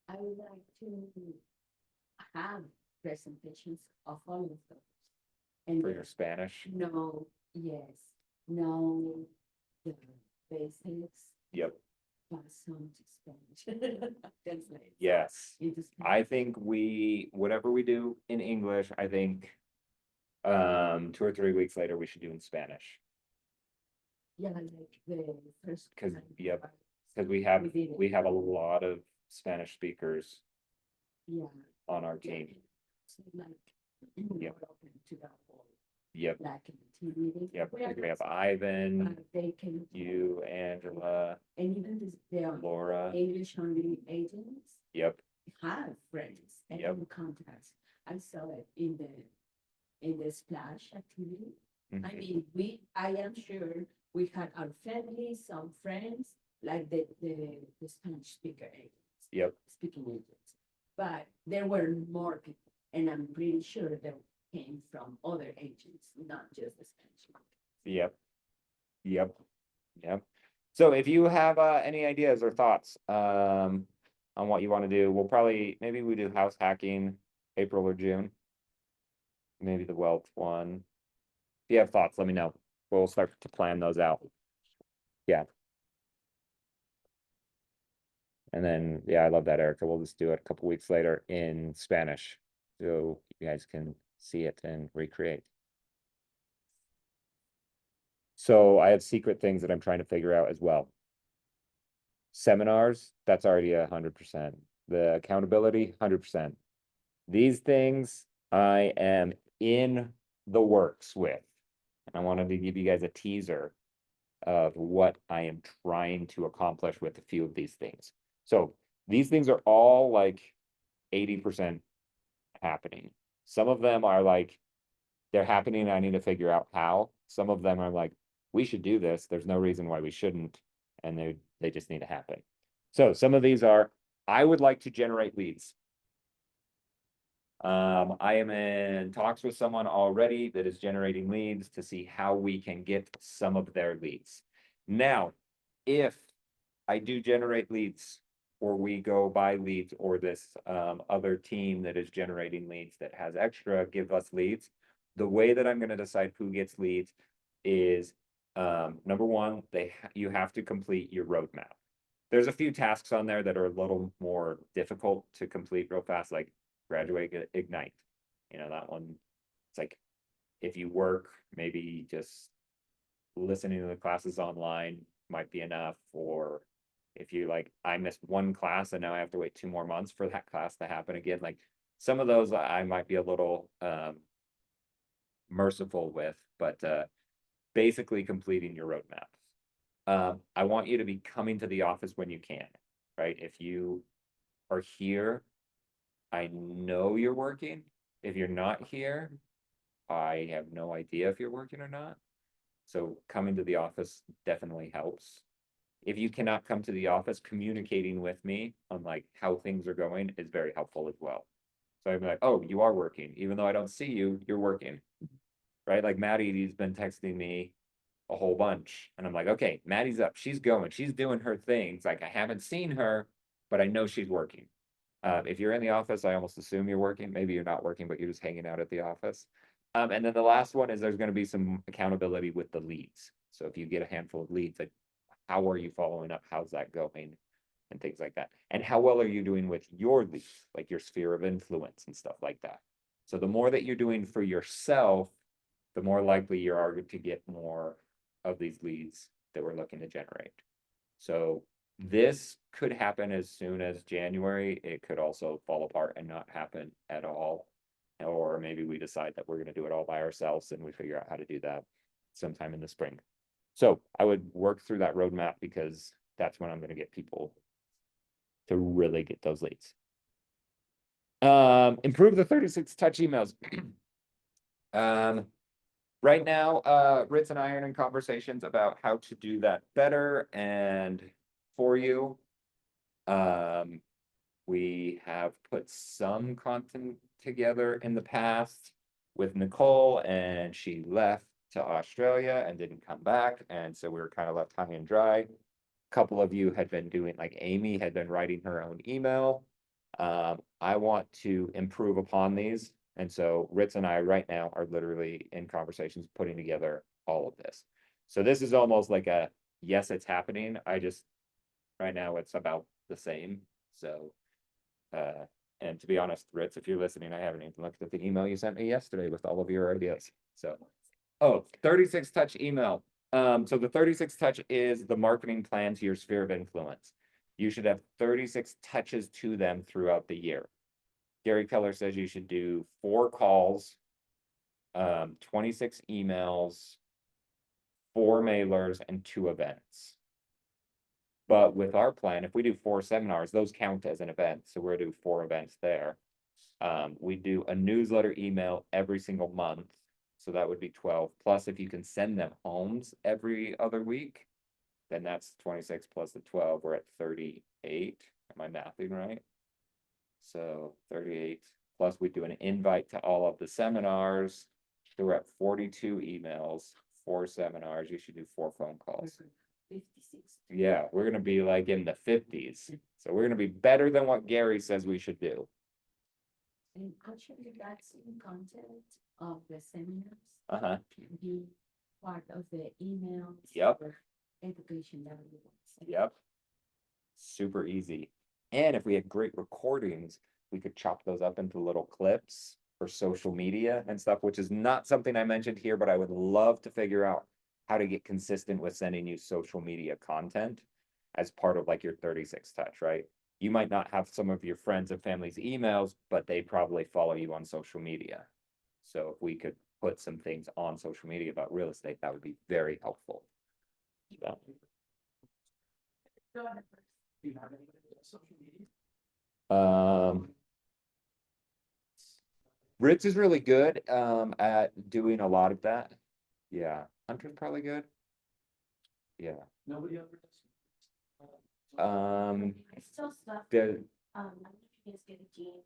I would like to have presentations of all of those. And For your Spanish. know, yes, know the basics, Yep. pass on to Spanish. Translate. Yes. Into Spanish. I think whatever we do in English, I think 2 or 3 weeks later, we should do in Spanish. Yeah, like the first. 'Cause, time yep, I- Because we have a lot of Spanish speakers Yeah. on our yeah. team. So like. Yep. more open to that whole, Yep, like in the team meeting. yep. We have Ivan, But they can. you, Angela, And even this, they are Laura. English only agents Yep, have friends and Yep. contacts. I saw it in the splash activity. I mhm, mean, I am sure we had our family, some friends, like the Spanish speaker agents. Yep. Speaking agents. But there were more people, and I'm pretty sure they came from other agents, not just the Spanish market. yep, yep. So if you have any ideas or thoughts on what you want to do, maybe we do house hacking April or June. Maybe the wealth one. If you have thoughts, let me know. We'll start to plan those out. Yeah. And then, yeah, I love that, Erica. We'll just do it a couple weeks later in Spanish. So you guys can see it and recreate. So I have secret things that I'm trying to figure out as well. Seminars, that's already 100%. The accountability, 100%. These things I am in the works with. And I wanted to give you guys a teaser of what I am trying to accomplish with a few of these things. So these things are all like 80% happening. Some of them are like, they're happening. I need to figure out how. Some of them are like, we should do this. There's no reason why we shouldn't. And they just need to happen. So some of these are, I would like to generate leads. I am in talks with someone already that is generating leads to see how we can get some of their leads. Now, if I do generate leads, or we go buy leads, or this other team that is generating leads that has extra give us leads, the way that I'm gonna decide who gets leads is number one, you have to complete your roadmap. There's a few tasks on there that are a little more difficult to complete real fast, like graduate Ignite. You know, that one, it's like if you work, maybe just listening to the classes online might be enough. Or if you like, I missed one class and now I have to wait 2 more months for that class to happen again. Like some of those I might be a little merciful with, but basically completing your roadmap. I want you to be coming to the office when you can, right? If you are here, I know you're working. If you're not here, I have no idea if you're working or not. So coming to the office definitely helps. If you cannot come to the office, communicating with me on like how things are going is very helpful as well. So I'm like, oh, you are working, even though I don't see you, you're working. Right? Like Maddie's been texting me a whole bunch. And I'm like, okay, Maddie's up, she's going, she's doing her things. Like I haven't seen her, but I know she's working. If you're in the office, I almost assume you're working. Maybe you're not working, but you're just hanging out at the office. And then the last one is there's going to be some accountability with the leads. So if you get a handful of leads, like how are you following up? How's that going? And things like that. And how well are you doing with your leads, like your sphere of influence and stuff like that? So the more that you're doing for yourself, the more likely you are to get more of these leads that we're looking to generate. So this could happen as soon as January. It could also fall apart and not happen at all. Or maybe we decide that we're going to do it all by ourselves and we figure out how to do that sometime in the spring. So I would work through that roadmap because that's when I'm going to get people to really get those leads. Improve the 36 touch emails. Right now, Ritz and I are in conversations about how to do that better and for you. We have put some content together in the past with Nicole, and she left to Australia and didn't come back. And so we were kind of left high and dry. A couple of you had been doing, like Amy had been writing her own email. I want to improve upon these. And so Ritz and I right now are literally in conversations putting together all of this. So this is almost like a, yes, it's happening. Right now it's about the same. So, and to be honest, Ritz, if you're listening, I haven't even looked at the email you sent me yesterday with all of your ideas. So, oh, 36 touch email. So the 36 touch is the marketing plan to your sphere of influence. You should have 36 touches to them throughout the year. Gary Keller says you should do 4 calls, 26 emails, 4 mailers, and 2 events. But with our plan, if we do 4 seminars, those count as an event. So we're gonna do 4 events there. We do a newsletter email every single month. So that would be 12. Plus, if you can send them homes every other week, then that's 26 plus the 12. We're at 38. Am I mathing right? So 38. Plus, we do an invite to all of the seminars. So we're at 42 emails, 4 seminars. You should do 4 phone calls. 56. Yeah, we're gonna be like in the 50s. So we're gonna be better than what Gary says we should do. And actually, that's in content of the seminars. Uh-huh. Can be part of the emails. Yep. or Education that we want. Yep. Super easy. And if we had great recordings, we could chop those up into little clips for social media and stuff, which is not something I mentioned here, but I would love to figure out how to get consistent with sending you social media content as part of like your 36 touch, right? You might not have some of your friends and family's emails, but they probably follow you on social media. So if we could put some things on social media about real estate, that would be very helpful. So, Do you have any social media? Ritz is really good at doing a lot of that. Yeah, Hunter's probably good. Yeah. Nobody ever does. Um, I still stuff, the I don't know if you guys get a Gene,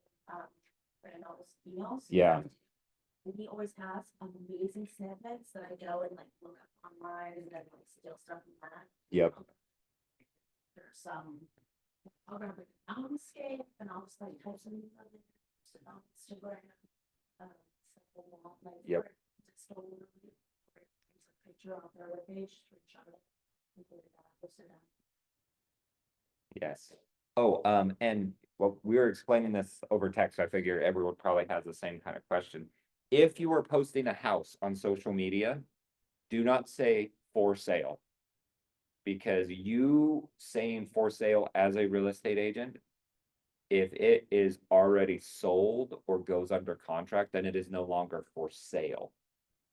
Randall's emails. Yeah. And he always has amazing snippets that I go and like look up online and then like steal stuff from that. Yep. There's some, I'll grab like an landscape and I'll just like type something on it, post it on Instagram. So like, Yep. just a little bit, a picture on their webpage, screenshot it, and put it out, post it out. Yes. Oh, and well, we were explaining this over text, so I figure everyone probably has the same kind of question. If you are posting a house on social media, do not say for sale. Because you saying for sale as a real estate agent, if it is already sold or goes under contract, then it is no longer for sale.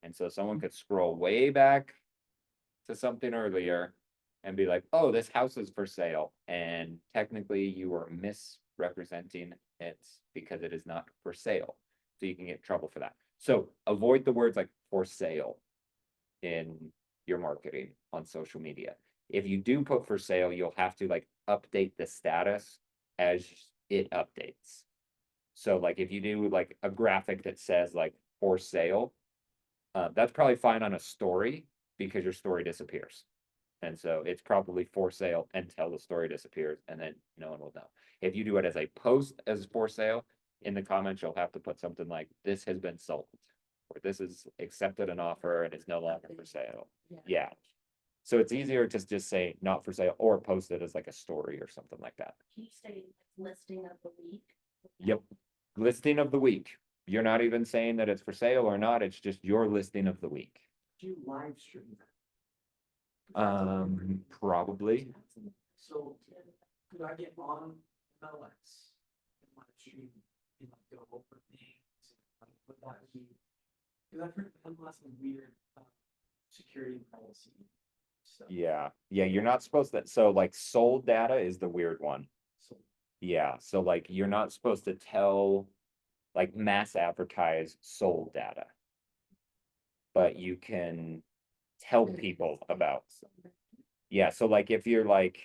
And so someone could scroll way back to something earlier and be like, oh, this house is for sale. And technically you are misrepresenting it because it is not for sale. So you can get in trouble for that. So avoid the words like for sale in your marketing on social media. If you do put for sale, you'll have to like update the status as it updates. So like if you do like a graphic that says like for sale, that's probably fine on a story because your story disappears. And so it's probably for sale until the story disappears and then no one will know. If you do it as a post as for sale, in the comments, you'll have to put something like this has been sold. Or this is accepted an offer and is no longer for sale. Yeah. So it's easier to just say not for sale or post it as like a story or something like that. Can you say listing of the week? Yep. Listing of the week. You're not even saying that it's for sale or not. It's just your listing of the week. Do you live stream that? Probably. So could I get on MLS and live stream and like go over things? Like, would that be? Because I've heard MLS is weird security policy. So, Yeah. Yeah. You're not supposed to. So like sold data is the weird one. so Yeah. So like you're not supposed to tell like mass advertise sold data. But you can tell people about. Yeah, so like if you're like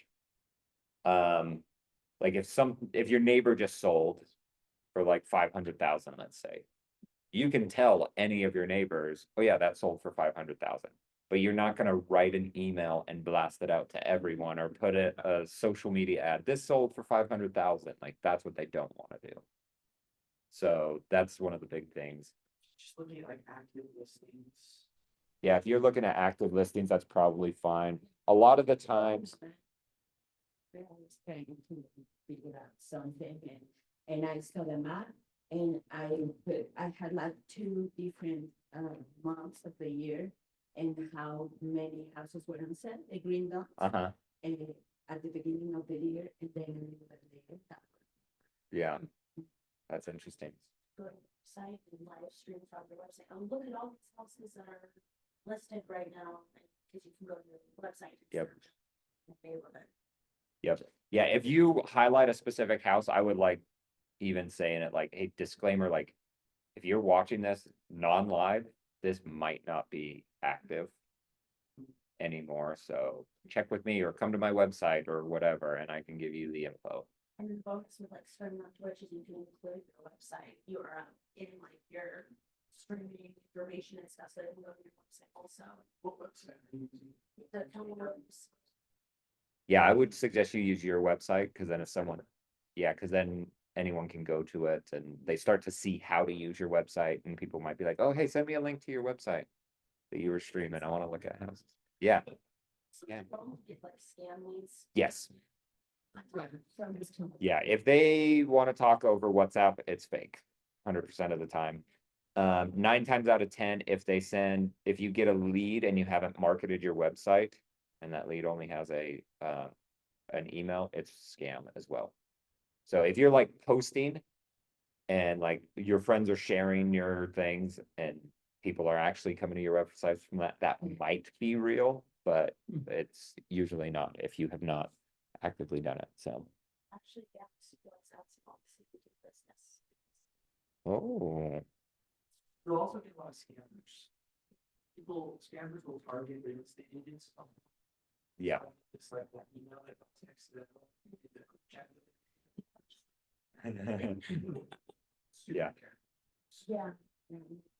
if your neighbor just sold for like 500,000, let's say, you can tell any of your neighbors, oh yeah, that sold for 500,000. But you're not gonna write an email and blast it out to everyone or put a social media ad. This sold for 500,000. Like that's what they don't want to do. So that's one of the big things. just looking at like active listings. Yeah, if you're looking at active listings, that's probably fine. A lot of the times, They're always trying to figure out something and I saw the map and I had like 2 different months of the year and how many houses were on sale, the green dots. uh-huh, And at the beginning of the year and then a little bit later. yeah, that's interesting. Go to the website and live stream from the website. Oh, look at all these houses that are listed right now, because you can go to the website. and Yep. search your neighborhood. Yep. Yeah, if you highlight a specific house, I would like even saying it like a disclaimer, like if you're watching this non-live, this might not be active anymore. So check with me or come to my website or whatever, and I can give you the info. And then the bonus with like starting on Twitch is you can include your website URL in like your streaming information and stuff, so it can go to your website also. What website are you using? The Keller's. Yeah, I would suggest you use your website because then if someone, yeah, because then anyone can go to it and they start to see how to use your website and people might be like, oh, hey, send me a link to your website that you were streaming. I want to look at houses. Yeah, So Yeah. people get like scam leads. yes. From this company. Yeah, if they want to talk over WhatsApp, it's fake, 100% of the time. 9 times out of 10, if you get a lead and you haven't marketed your website, and that lead only has an email, it's scam as well. So if you're like posting and like your friends are sharing your things and people are actually coming to your websites from that might be real, but it's usually not if you have not actively done it, so. Actually, yeah, WhatsApp's policy to do business. Oh, You'll also get a lot of scammers. Scammers will target real estate agents. yeah, It's like that email that got texted out. super Yeah. care. Yeah.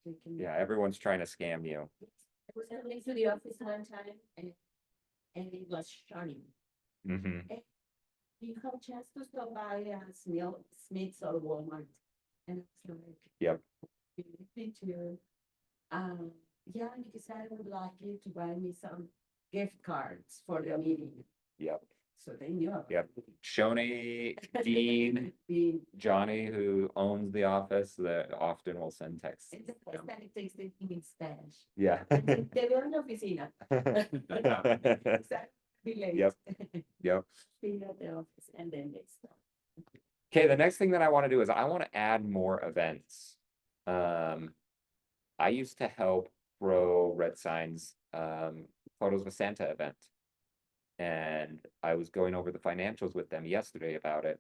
We can- Yeah, everyone's trying to scam you. I was coming to the office one time and it was shiny. Hmm. Do you have a chance to stop by Smith's or Walmart? And it's like. Yep. Me too. Yeah, because I would like you to buy me some gift cards for the meeting, Yep, so they knew. yep. Shoni, Dean, The, Johnny, who owns the office, that often will send texts. it's the first time it takes anything in Spanish. Yeah. Te veo en la oficina. Be late. Yep. Yep. Be at the office and then they stop. Okay, the next thing that I want to do is I want to add more events. I used to help throw Red Signs, Photos with Santa event. And I was going over the financials with them yesterday about it.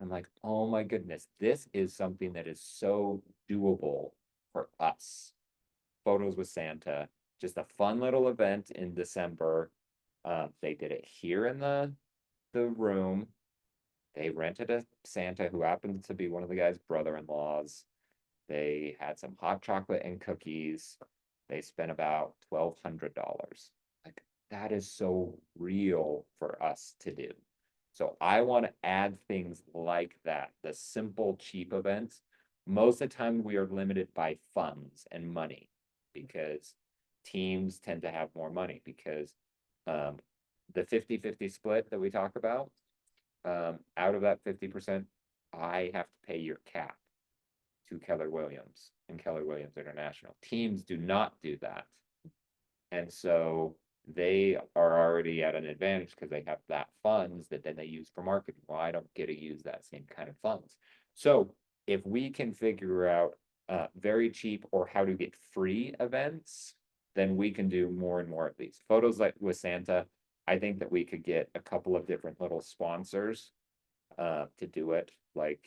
I'm like, oh my goodness, this is something that is so doable for us. Photos with Santa, just a fun little event in December. They did it here in the room. They rented a Santa who happened to be one of the guy's brother-in-laws. They had some hot chocolate and cookies. They spent about $1,200. Like, that is so real for us to do. So I want to add things like that, the simple, cheap events. Most of the time we are limited by funds and money because teams tend to have more money because the 50-50 split that we talk about, out of that 50%, I have to pay your cap to Keller Williams and Keller Williams International. Teams do not do that. And so they are already at an advantage because they have that funds that then they use for marketing. Well, I don't get to use that same kind of funds. So if we can figure out very cheap or how to get free events, then we can do more and more of these. Photos like with Santa, I think that we could get a couple of different little sponsors to do it. Like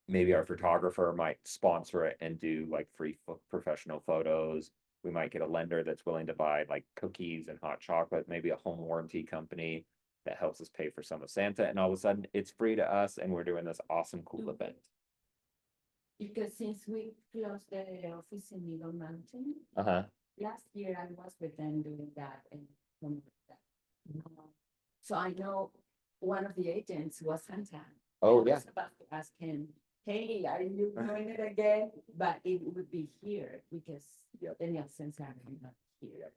maybe our photographer might sponsor it and do like free professional photos. We might get a lender that's willing to buy like cookies and hot chocolate, maybe a home warranty company that helps us pay for some of Santa. And all of a sudden it's free to us and we're doing this awesome, cool event. Because since we closed the office in Eagle Mountain, Uh-huh. last year I was with them doing that and promoting that. So I know one of the agents was Santa. Oh, I yeah. was about to ask him, hey, are you doing it again? But it would be here because the Nielsen's are not here.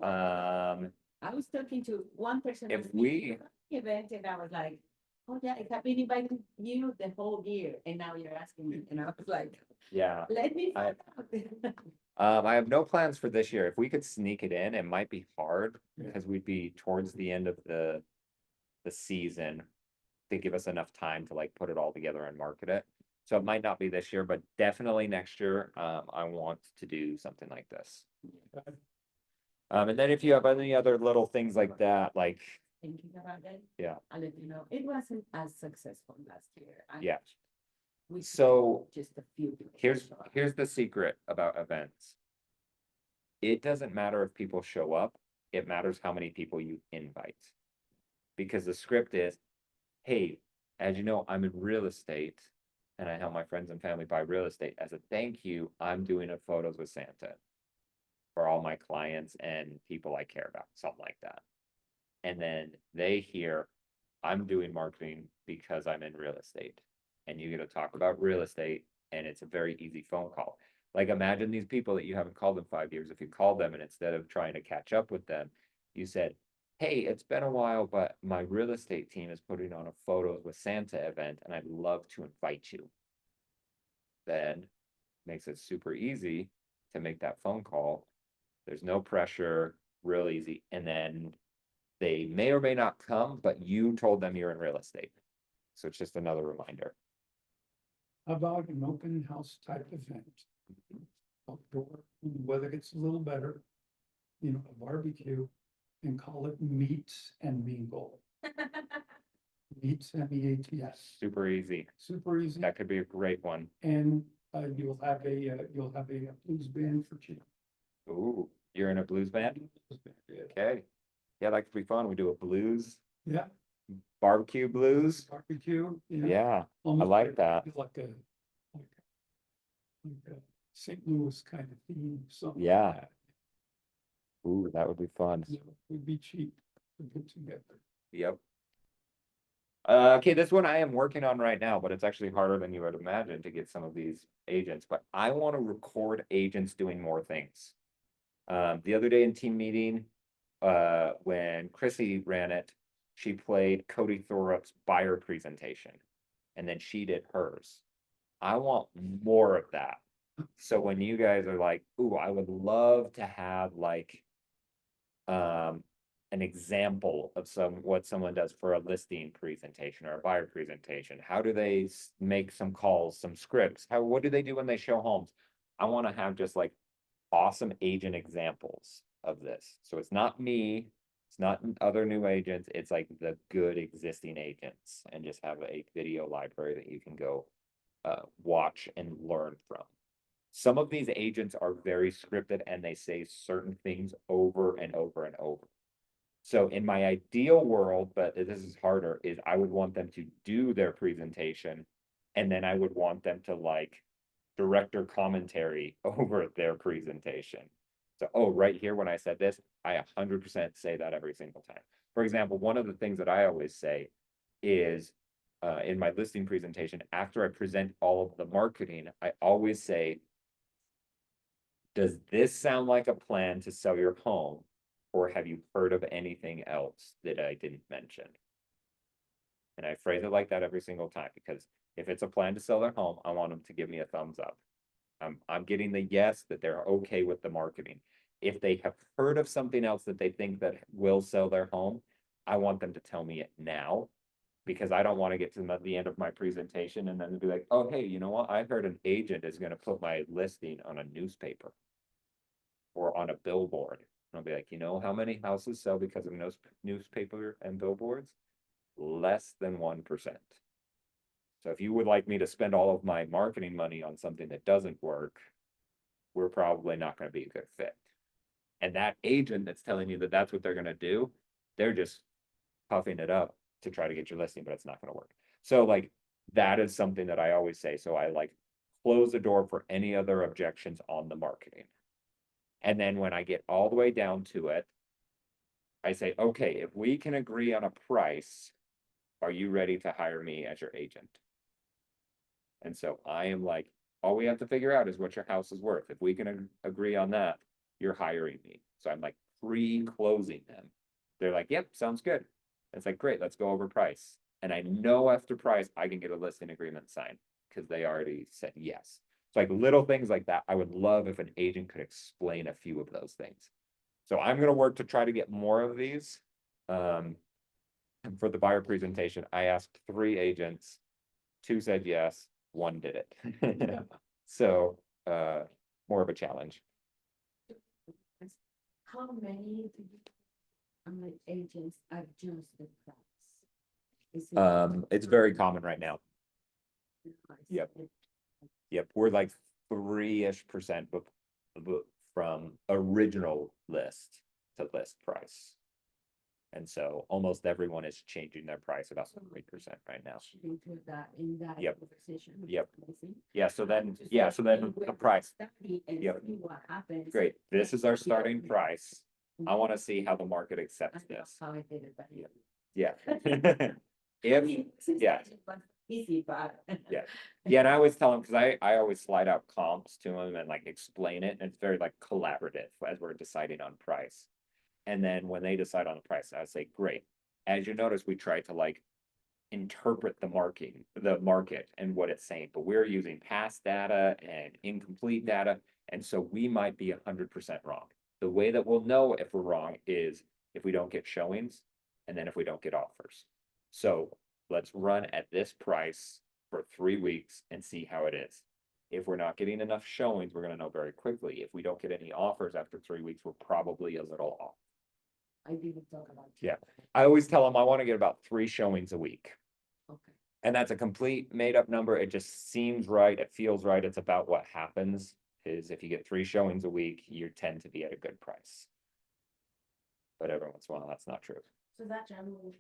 I was talking to one person. If at the we- event and I was like, oh yeah, I have been inviting you the whole year and now you're asking me. And I was like, Yeah. let me I- find out. I have no plans for this year. If we could sneak it in, it might be hard Yeah. because we'd be towards the end of the season to give us enough time to like put it all together and market it. So it might not be this year, but definitely next year, I want to do something like this. And then if you have any other little things like that, like, Thinking about it. Yeah. I'll let you know. It wasn't as successful last year. Yeah. We So just a few. people here's showed up. the secret about events. It doesn't matter if people show up, it matters how many people you invite. Because the script is, hey, as you know, I'm in real estate and I help my friends and family buy real estate. As a thank you, I'm doing a photos with Santa for all my clients and people I care about, something like that. And then they hear, I'm doing marketing because I'm in real estate. And you get to talk about real estate and it's a very easy phone call. Like imagine these people that you haven't called in 5 years. If you called them and instead of trying to catch up with them, you said, hey, it's been a while, but my real estate team is putting on a photos with Santa event and I'd love to invite you. Then makes it super easy to make that phone call. There's no pressure, real easy. And then they may or may not come, but you told them you're in real estate. So it's just another reminder. How about an open house type event? Outdoor, when the weather gets a little better, you know, a barbecue and call it meets and mingle. Meets, M-E-A-T-S, Super easy. super easy. That could be a great one. And you'll have a blues band for cheap. Ooh, you're in a blues band? Yeah. Okay. Yeah, that could be fun. We do a blues. Yeah, Barbecue blues, Barbecue. yeah, I Almost like that. Like a St. Louis kind of theme, something. Yeah. Like that. Ooh, that would be fun. Yeah, would be cheap to put together. Yep. Okay, this one I am working on right now, but it's actually harder than you would imagine to get some of these agents, but I want to record agents doing more things. The other day in team meeting, when Chrissy ran it, she played Cody Thorup's buyer presentation, and then she did hers. I want more of that. So when you guys are like, ooh, I would love to have like an example of what someone does for a listing presentation or a buyer presentation. How do they make some calls, some scripts? What do they do when they show homes? I want to have just like awesome agent examples of this. So it's not me, it's not other new agents, it's like the good existing agents, and just have a video library that you can go watch and learn from. Some of these agents are very scripted and they say certain things over and over and over. So in my ideal world, but this is harder, is I would want them to do their presentation and then I would want them to like director commentary over their presentation. So, oh, right here, when I said this, I 100% say that every single time. For example, one of the things that I always say is in my listing presentation, after I present all of the marketing, I always say, does this sound like a plan to sell your home? Or have you heard of anything else that I didn't mention? And I phrase it like that every single time, because if it's a plan to sell their home, I want them to give me a thumbs up. I'm getting the yes that they're okay with the marketing. If they have heard of something else that they think that will sell their home, I want them to tell me it now, because I don't want to get to the end of my presentation and then be like, oh, hey, you know what? I heard an agent is going to put my listing on a newspaper or on a billboard. And I'll be like, you know how many houses sell because of newspaper and billboards? Less than 1%. So if you would like me to spend all of my marketing money on something that doesn't work, we're probably not going to be a good fit. And that agent that's telling you that that's what they're going to do, they're just puffing it up to try to get your listing, but it's not going to work. So like that is something that I always say. So I like close the door for any other objections on the marketing. And then when I get all the way down to it, I say, okay, if we can agree on a price, are you ready to hire me as your agent? And so I am like, all we have to figure out is what your house is worth. If we can agree on that, you're hiring me. So I'm like pre-closing them. They're like, yep, sounds good. It's like, great, let's go over price. And I know after price, I can get a listing agreement signed because they already said yes. So like little things like that, I would love if an agent could explain a few of those things. So I'm going to work to try to get more of these. For the buyer presentation, I asked 3 agents, 2 said yes, 1 did it. So more of a challenge. How many agents adjust the price? Is it- It's very common right now. Yep. It- Yep, we're like 3-ish% from original list to list price. And so almost everyone is changing their price about 3% right now. Should include that in that Yep. conversation. with Yep. the pricing. Yeah, so then, Just yeah, like so then we the will price, study and Yep. see what happens. great, this is our Yeah. starting price. I want to see how the market I accepts know this. how I did it, but. Yeah. I If, mean, since yeah. it was easy, but. Yeah. Yeah, and I always tell them, because I always slide out comps to them and like explain it, and it's very like collaborative as we're deciding on price. And then when they decide on the price, I say, great. As you notice, we try to like interpret the market and what it's saying, but we're using past data and incomplete data, and so we might be 100% wrong. The way that we'll know if we're wrong is if we don't get showings, and then if we don't get offers. So let's run at this price for 3 weeks and see how it is. If we're not getting enough showings, we're going to know very quickly. If we don't get any offers after 3 weeks, we're probably a little off. I didn't talk about. Yeah. I always tell them I want to get about 3 showings a week. Okay. And that's a complete made up number. It just seems right. It feels right. It's about what happens is if you get 3 showings a week, you tend to be at a good price. But every once in a while, that's not true. So that generally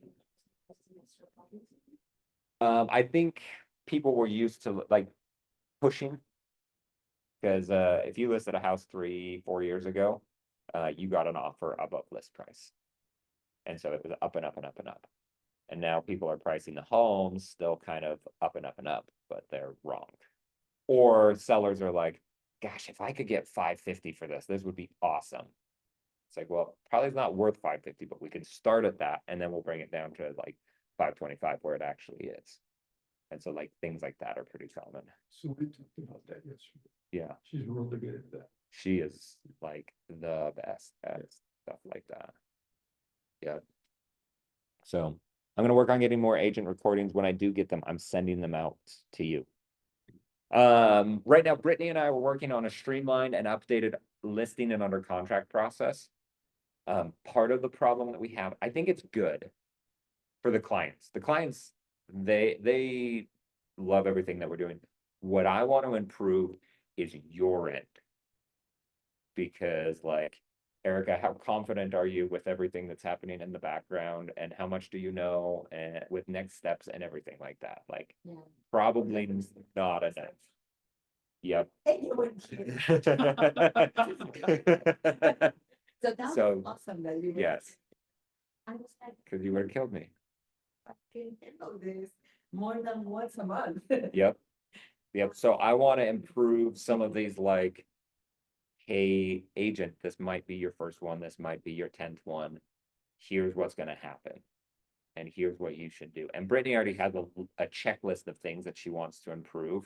some extra problems. I think people were used to like pushing. Cause if you listed a house 3, 4 years ago, you got an offer above list price. And so it was up and up and up and up. And now people are pricing the homes still kind of up and up and up, but they're wrong. Or sellers are like, gosh, if I could get 550 for this would be awesome. It's like, well, probably it's not worth 550, but we can start at that and then we'll bring it down to like 525 where it actually is. And so like things like that are pretty common. So we talked about that yesterday. Yeah, She's really good at that. she is like the best at stuff like that. Yeah. So I'm gonna work on getting more agent recordings. When I do get them, I'm sending them out to you. Right now, Brittany and I were working on a streamlined and updated listing and under contract process. Part of the problem that we have, I think it's good for the clients. The clients, they love everything that we're doing. What I want to improve is your end. Because like, Erica, how confident are you with everything that's happening in the background and how much do you know and with next steps and everything like that? Like, Yeah. probably not enough. Yep. And you would keep- So that's So, awesome that you. yes, I was like, because you would have killed me. I can handle this more than once a month. Yep. Yep. So I want to improve some of these like, hey, agent, this might be your first one, this might be your 10th one. Here's what's gonna happen. And here's what you should do. And Brittany already has a checklist of things that she wants to improve.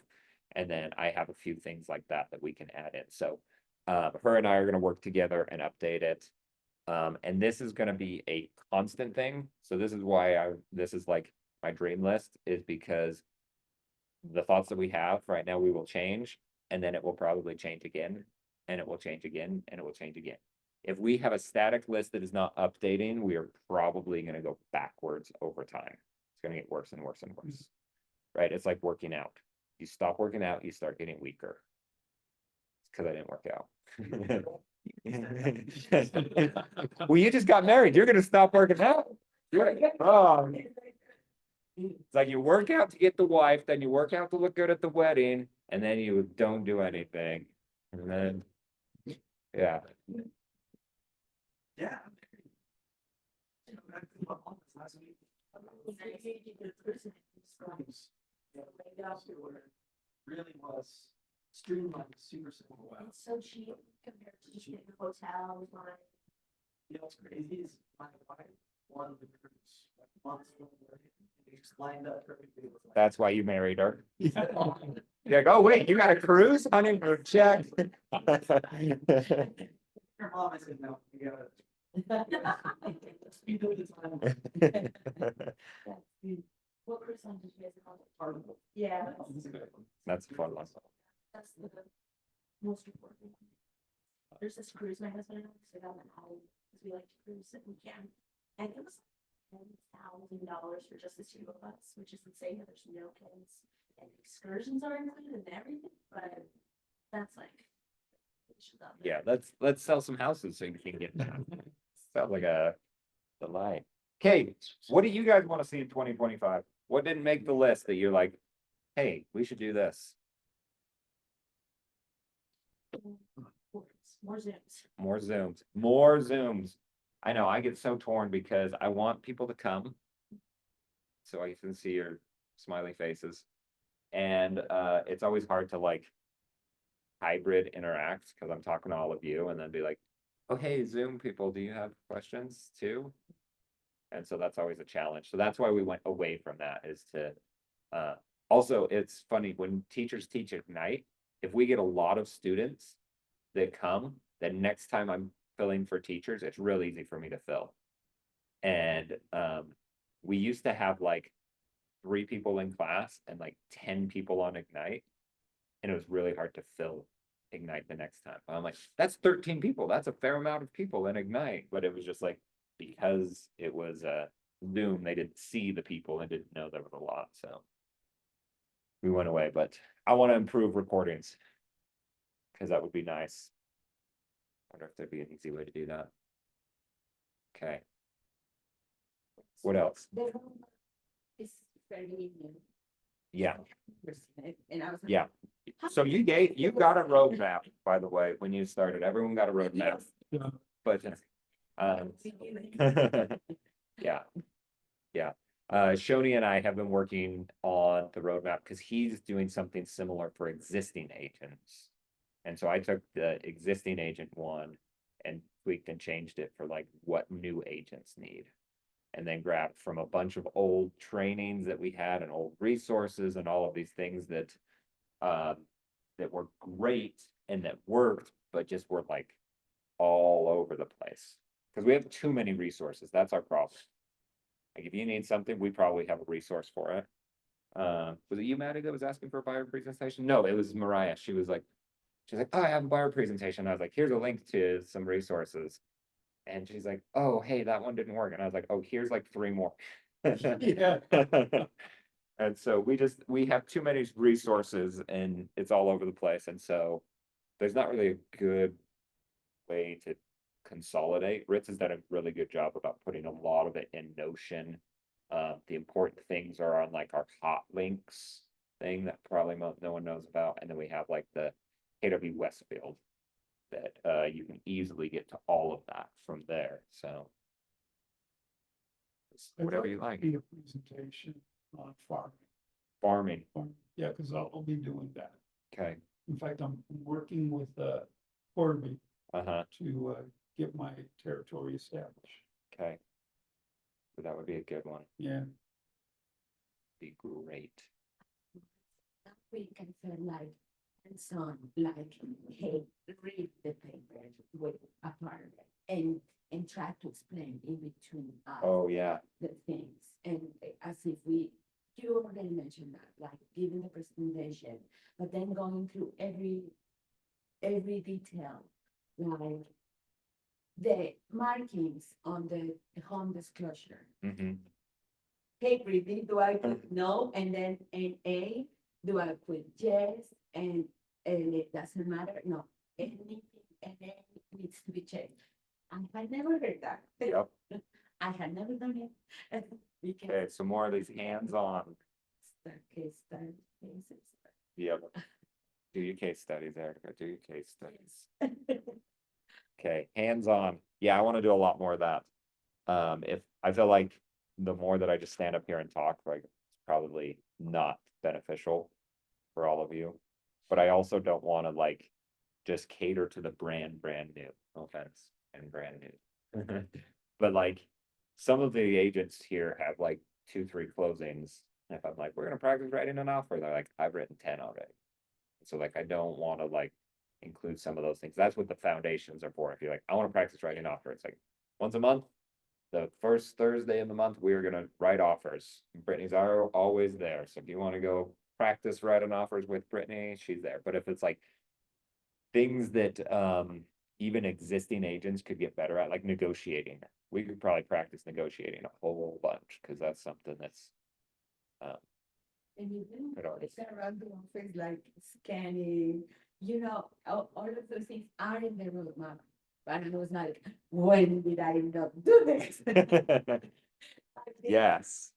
And then I have a few things like that that we can add in. So her and I are gonna work together and update it. And this is gonna be a constant thing. So this is why this is like my dream list is because the thoughts that we have right now, we will change, and then it will probably change again, and it will change again, and it will change again. If we have a static list that is not updating, we are probably gonna go backwards over time. It's gonna get worse and worse and worse. Right? It's like working out. You stop working out, you start getting weaker. It's because I didn't work out. Well, you just got married. You're gonna stop working out. Oh, it's like you work out to get the wife, then you work out to look good at the wedding, and then you don't do anything. And then, yeah, Yeah. You know, I think about all this last week. Really was streamlined, super simple. It's so cheap compared to just getting a hotel, line. You know, what's crazy is my wife, one of the groups, like months ago, they just lined up perfectly. It was like- that's why you married her. You're like, oh, wait, you got a cruise, honey, or check? Her mom, I said, no, you gotta. Speed of the time. What percentage is it on? Part of it. Yeah, That's a fun one. that's the most important. One. There's this cruise my husband and I sit on at home because we like to cruise if we can. And it was $10,000 for just the two of us, which is insane that there's no kids. And excursions are included and everything, but that's like. Yeah, let's sell some houses so you can get that. Sounds like a delight. Okay, what do you guys want to see in 2025? What didn't make the list that you're like, hey, we should do this? More Zooms. More Zooms, more Zooms. I know, I get so torn because I want people to come. So I can see your smiley faces. And it's always hard to like hybrid interact because I'm talking to all of you and then be like, oh, hey, Zoom people, do you have questions too? And so that's always a challenge. So that's why we went away from that is to, also, it's funny when teachers teach at night, if we get a lot of students that come, then next time I'm filling for teachers, it's real easy for me to fill. And we used to have like 3 people in class and like 10 people on Ignite. And it was really hard to fill Ignite the next time. I'm like, that's 13 people. That's a fair amount of people in Ignite. But it was just like, because it was Zoom, they didn't see the people and didn't know there was a lot. So we went away, but I want to improve recordings because that would be nice. Wonder if there'd be an easy way to do that. Okay. What else? They're It's fairly new. Yeah, And I was. like, yeah. So you got a roadmap, by the way, when you started, everyone got a roadmap, Yeah. but, um, yeah. Yeah, Shoni and I have been working on the roadmap because he's doing something similar for existing agents. And so I took the existing agent one and tweaked and changed it for like what new agents need. And then grabbed from a bunch of old trainings that we had and old resources and all of these things that that were great and that worked, but just were like all over the place. Because we have too many resources. That's our problem. Like if you need something, we probably have a resource for it. Was it you, Maddie, that was asking for a buyer presentation? No, it was Mariah. She's like, oh, I have a buyer presentation. I was like, here's a link to some resources. And she's like, oh, hey, that one didn't work. And I was like, oh, here's like 3 more. Yeah. And so we have too many resources and it's all over the place. And so there's not really a good way to consolidate. Ritz has done a really good job about putting a lot of it in Notion. The important things are on like our hot links thing that probably no one knows about. And then we have like the KW Westfield that you can easily get to all of that from there. So it's I'd whatever like you to like. see a presentation on Farming. farming. Yeah, because I'll be doing that. Okay. In fact, I'm working with Corby Uh-huh. to get my territory established. Okay. So that would be a good one. Yeah. Be great. We can feel like, and son, like, hey, read the paper with a part and try to explain in between us Oh, yeah. the things. And as if you already mentioned that, like giving the presentation, but then going through every detail, like the markings on the home disclosure. Mm-hmm. Hey, Brittany, do I put no and then an A? Do I put yes and it doesn't matter? No, anything and then needs to be checked. I had never heard that. Yep. I had never done it. Because Okay, so more of these hands-on. the case study cases. Yep. Do your case studies, Erica. Do your case studies. Okay, hands-on. Yeah, I want to do a lot more of that. If I feel like the more that I just stand up here and talk, like it's probably not beneficial for all of you. But I also don't want to like just cater to the brand new. No offense, and brand new. But like some of the agents here have like 2-3 closings. If I'm like, we're gonna practice writing an offer, they're like, I've written 10 already. So like I don't want to like include some of those things. That's what the foundations are for. If you're like, I want to practice writing offer, it's like once a month, the first Thursday of the month, we're gonna write offers. Brittany's always there. So if you want to go practice writing offers with Brittany, she's there. But if it's like things that even existing agents could get better at, like negotiating, we could probably practice negotiating a whole bunch because that's something that's And even Good artist. it's around the office, like scanning, all of those things are in the roadmap. But I was like, when did I not do this? yes.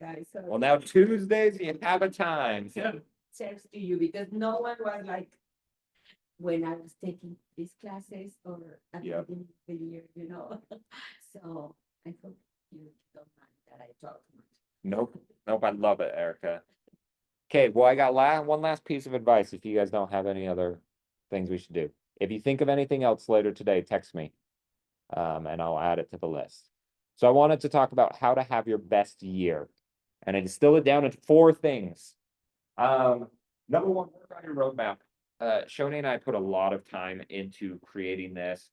Guys, so Well, now Tuesdays you have a time. Yeah. serves to you because no one was like, when I was taking these classes or at the Yep. beginning of the year, So I hope you don't mind that I talk much. Nope, I love it, Erica. Okay, well, I got one last piece of advice if you guys don't have any other things we should do. If you think of anything else later today, text me. And I'll add it to the list. So I wanted to talk about how to have your best year. And I distill it down into 4 things. Number 1, work on your roadmap. Shoni and I put a lot of time into creating this.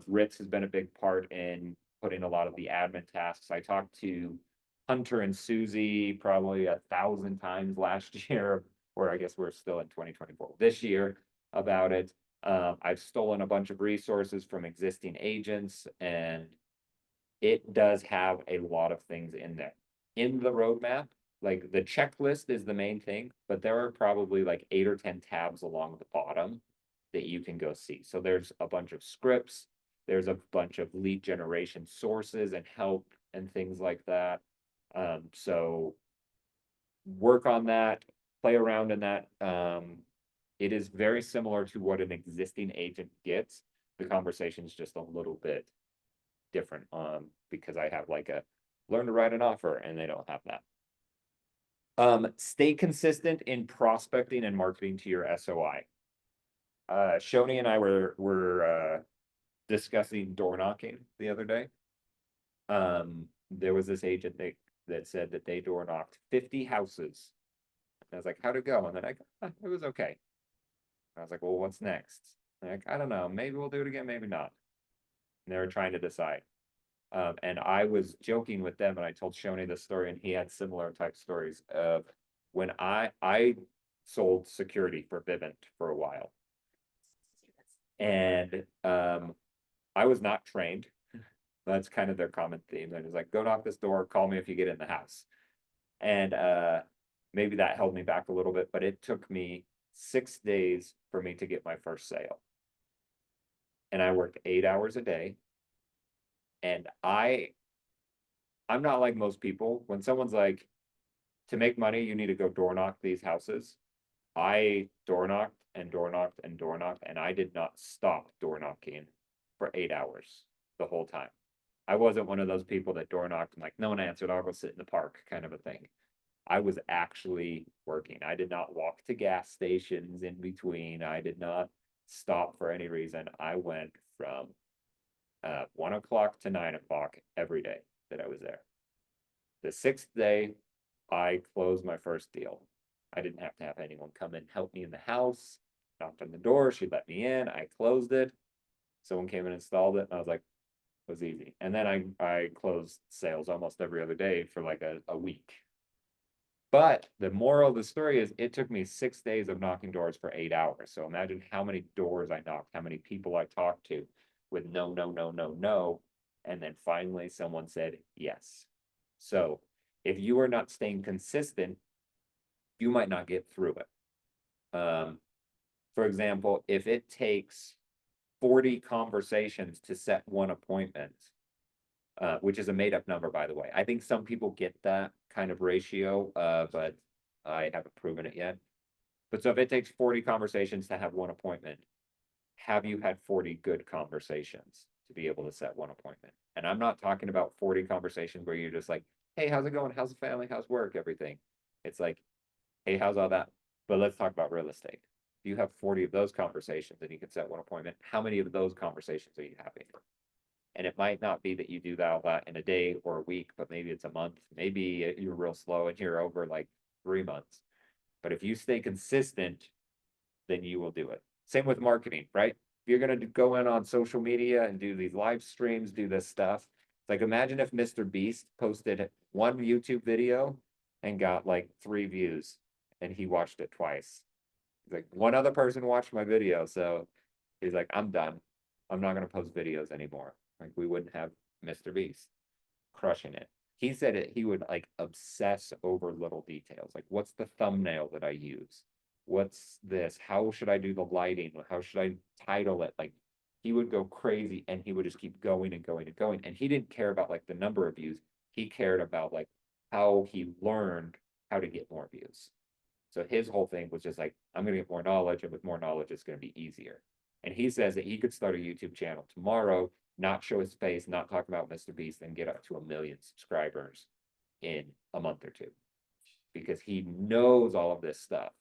Ritz has been a big part in putting a lot of the admin tasks. I talked to Hunter and Susie probably 1,000 times last year, or I guess we're still in 2024 this year about it. I've stolen a bunch of resources from existing agents, and it does have a lot of things in there. In the roadmap, like the checklist is the main thing, but there are probably like 8 or 10 tabs along the bottom that you can go see. So there's a bunch of scripts, there's a bunch of lead generation sources and help and things like that. So work on that, play around in that. It is very similar to what an existing agent gets. The conversation's just a little bit different, because I have like a learn to write an offer and they don't have that. Stay consistent in prospecting and marketing to your SOI. Shoni and I were discussing door knocking the other day. There was this agent that said that they door knocked 50 houses. I was like, how'd it go? And then it was okay. I was like, well, what's next? Like, I don't know, maybe we'll do it again, maybe not. And they were trying to decide. And I was joking with them and I told Shoni the story and he had similar type stories of when I sold security for Vivint for a while. And I was not trained. That's kind of their common theme. And it's like, go knock this door, call me if you get in the house. And maybe that held me back a little bit, but it took me 6 days for me to get my first sale. And I worked 8 hours a day. And I'm not like most people. When someone's like, to make money, you need to go door knock these houses. I door knocked and door knocked and door knocked, and I did not stop door knocking for 8 hours the whole time. I wasn't one of those people that door knocked and like, no one answered, I'll go sit in the park kind of a thing. I was actually working. I did not walk to gas stations in between. I did not stop for any reason. I went from 1 o'clock to 9 o'clock every day that I was there. The 6th day, I closed my first deal. I didn't have to have anyone come and help me in the house. Knocked on the door, she let me in, I closed it. Someone came and installed it, and I was like, it was easy. And then I closed sales almost every other day for like a week. But the moral of the story is it took me 6 days of knocking doors for 8 hours. So imagine how many doors I knocked, how many people I talked to with no, no, no, no, no. And then finally someone said yes. So if you are not staying consistent, you might not get through it. For example, if it takes 40 conversations to set one appointment, which is a made-up number, by the way. I think some people get that kind of ratio, but I haven't proven it yet. But so if it takes 40 conversations to have one appointment, have you had 40 good conversations to be able to set one appointment? And I'm not talking about 40 conversations where you're just like, hey, how's it going? How's the family? How's work? Everything. It's like, hey, how's all that? But let's talk about real estate. If you have 40 of those conversations and you can set one appointment, how many of those conversations are you having? And it might not be that you do that all that in a day or a week, but maybe it's a month. Maybe you're real slow and you're over like 3 months. But if you stay consistent, then you will do it. Same with marketing, right? If you're going to go in on social media and do these live streams, do this stuff. It's like, imagine if Mr. Beast posted one YouTube video and got like 3 views and he watched it twice. He's like, one other person watched my video. So he's like, I'm done. I'm not going to post videos anymore. Like we wouldn't have Mr. Beast crushing it. He said it, he would like obsess over little details. Like, what's the thumbnail that I use? What's this? How should I do the lighting? How should I title it? Like, he would go crazy and he would just keep going and going and going. And he didn't care about like the number of views. He cared about like how he learned how to get more views. So his whole thing was just like, I'm going to get more knowledge, and with more knowledge, it's going to be easier. And he says that he could start a YouTube channel tomorrow, not show his face, not talk about Mr. Beast, and get up to 1 million subscribers in a month or two, because he knows all of this stuff.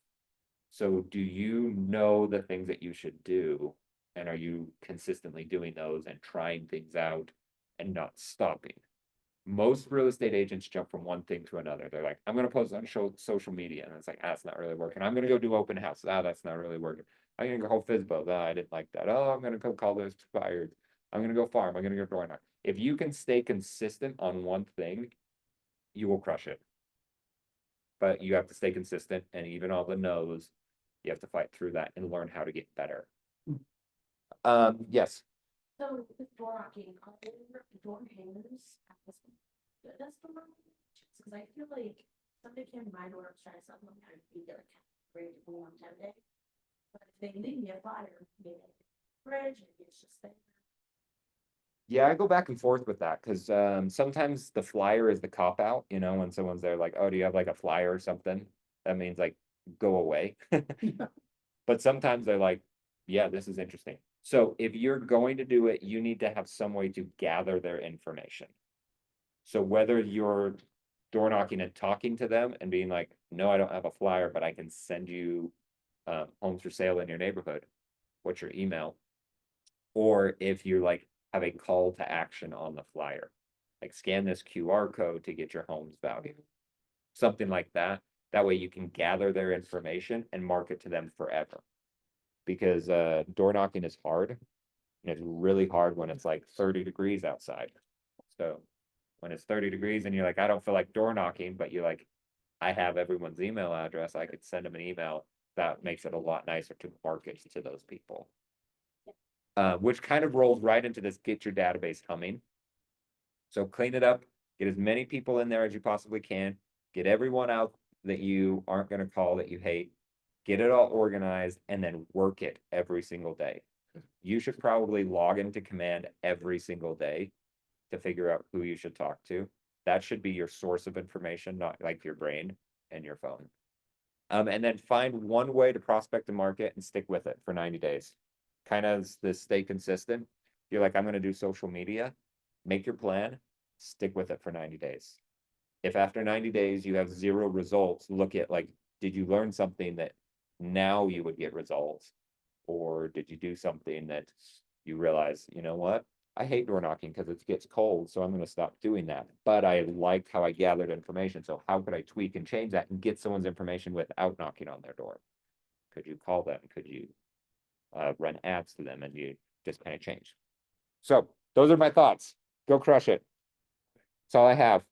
So do you know the things that you should do, and are you consistently doing those and trying things out and not stopping? Most real estate agents jump from one thing to another. They're like, I'm going to post on social media. And it's like, that's not really working. I'm going to go do open house. That's not really working. I'm going to go hold FSBO. I didn't like that. Oh, I'm going to go call those expired. I'm going to go farm. I'm going to go door knock. If you can stay consistent on one thing, you will crush it. But you have to stay consistent. And even all the no's, you have to fight through that and learn how to get better. Yes. So with door knocking, are there door hangers at this good as the one? Because I feel like somebody came to my door and tried something, I'd be like, great, we want 10 days. But if they leave me a flyer, maybe fridge, maybe it's just there. Yeah, I go back and forth with that because sometimes the flyer is the cop out, you know, when someone's there like, oh, do you have like a flyer or something? That means like, go away. But sometimes they're like, yeah, this is interesting. So if you're going to do it, you need to have some way to gather their information. So whether you're door knocking and talking to them and being like, no, I don't have a flyer, but I can send you homes for sale in your neighborhood. What's your email? Or if you like have a call to action on the flyer, like scan this QR code to get your home's value. Something like that. That way you can gather their information and market to them forever. Because door knocking is hard. And it's really hard when it's like 30 degrees outside. So when it's 30 degrees and you're like, I don't feel like door knocking, but you're like, I have everyone's email address, I could send them an email. That makes it a lot nicer to market to those people. Which kind of rolls right into this get your database humming. So clean it up, get as many people in there as you possibly can, get everyone out that you aren't gonna call that you hate, get it all organized, and then work it every single day. You should probably log into Command every single day to figure out who you should talk to. That should be your source of information, not like your brain and your phone. And then find one way to prospect the market and stick with it for 90 days. Kind of this stay consistent. You're like, I'm gonna do social media, make your plan, stick with it for 90 days. If after 90 days you have 0 results, look at like, did you learn something that now you would get results? Or did you do something that you realize, you know what? I hate door knocking because it gets cold, so I'm gonna stop doing that. But I liked how I gathered information, so how could I tweak and change that and get someone's information without knocking on their door? Could you call them? Could you run ads to them, and you just kind of change? So those are my thoughts. Go crush it. That's all I have.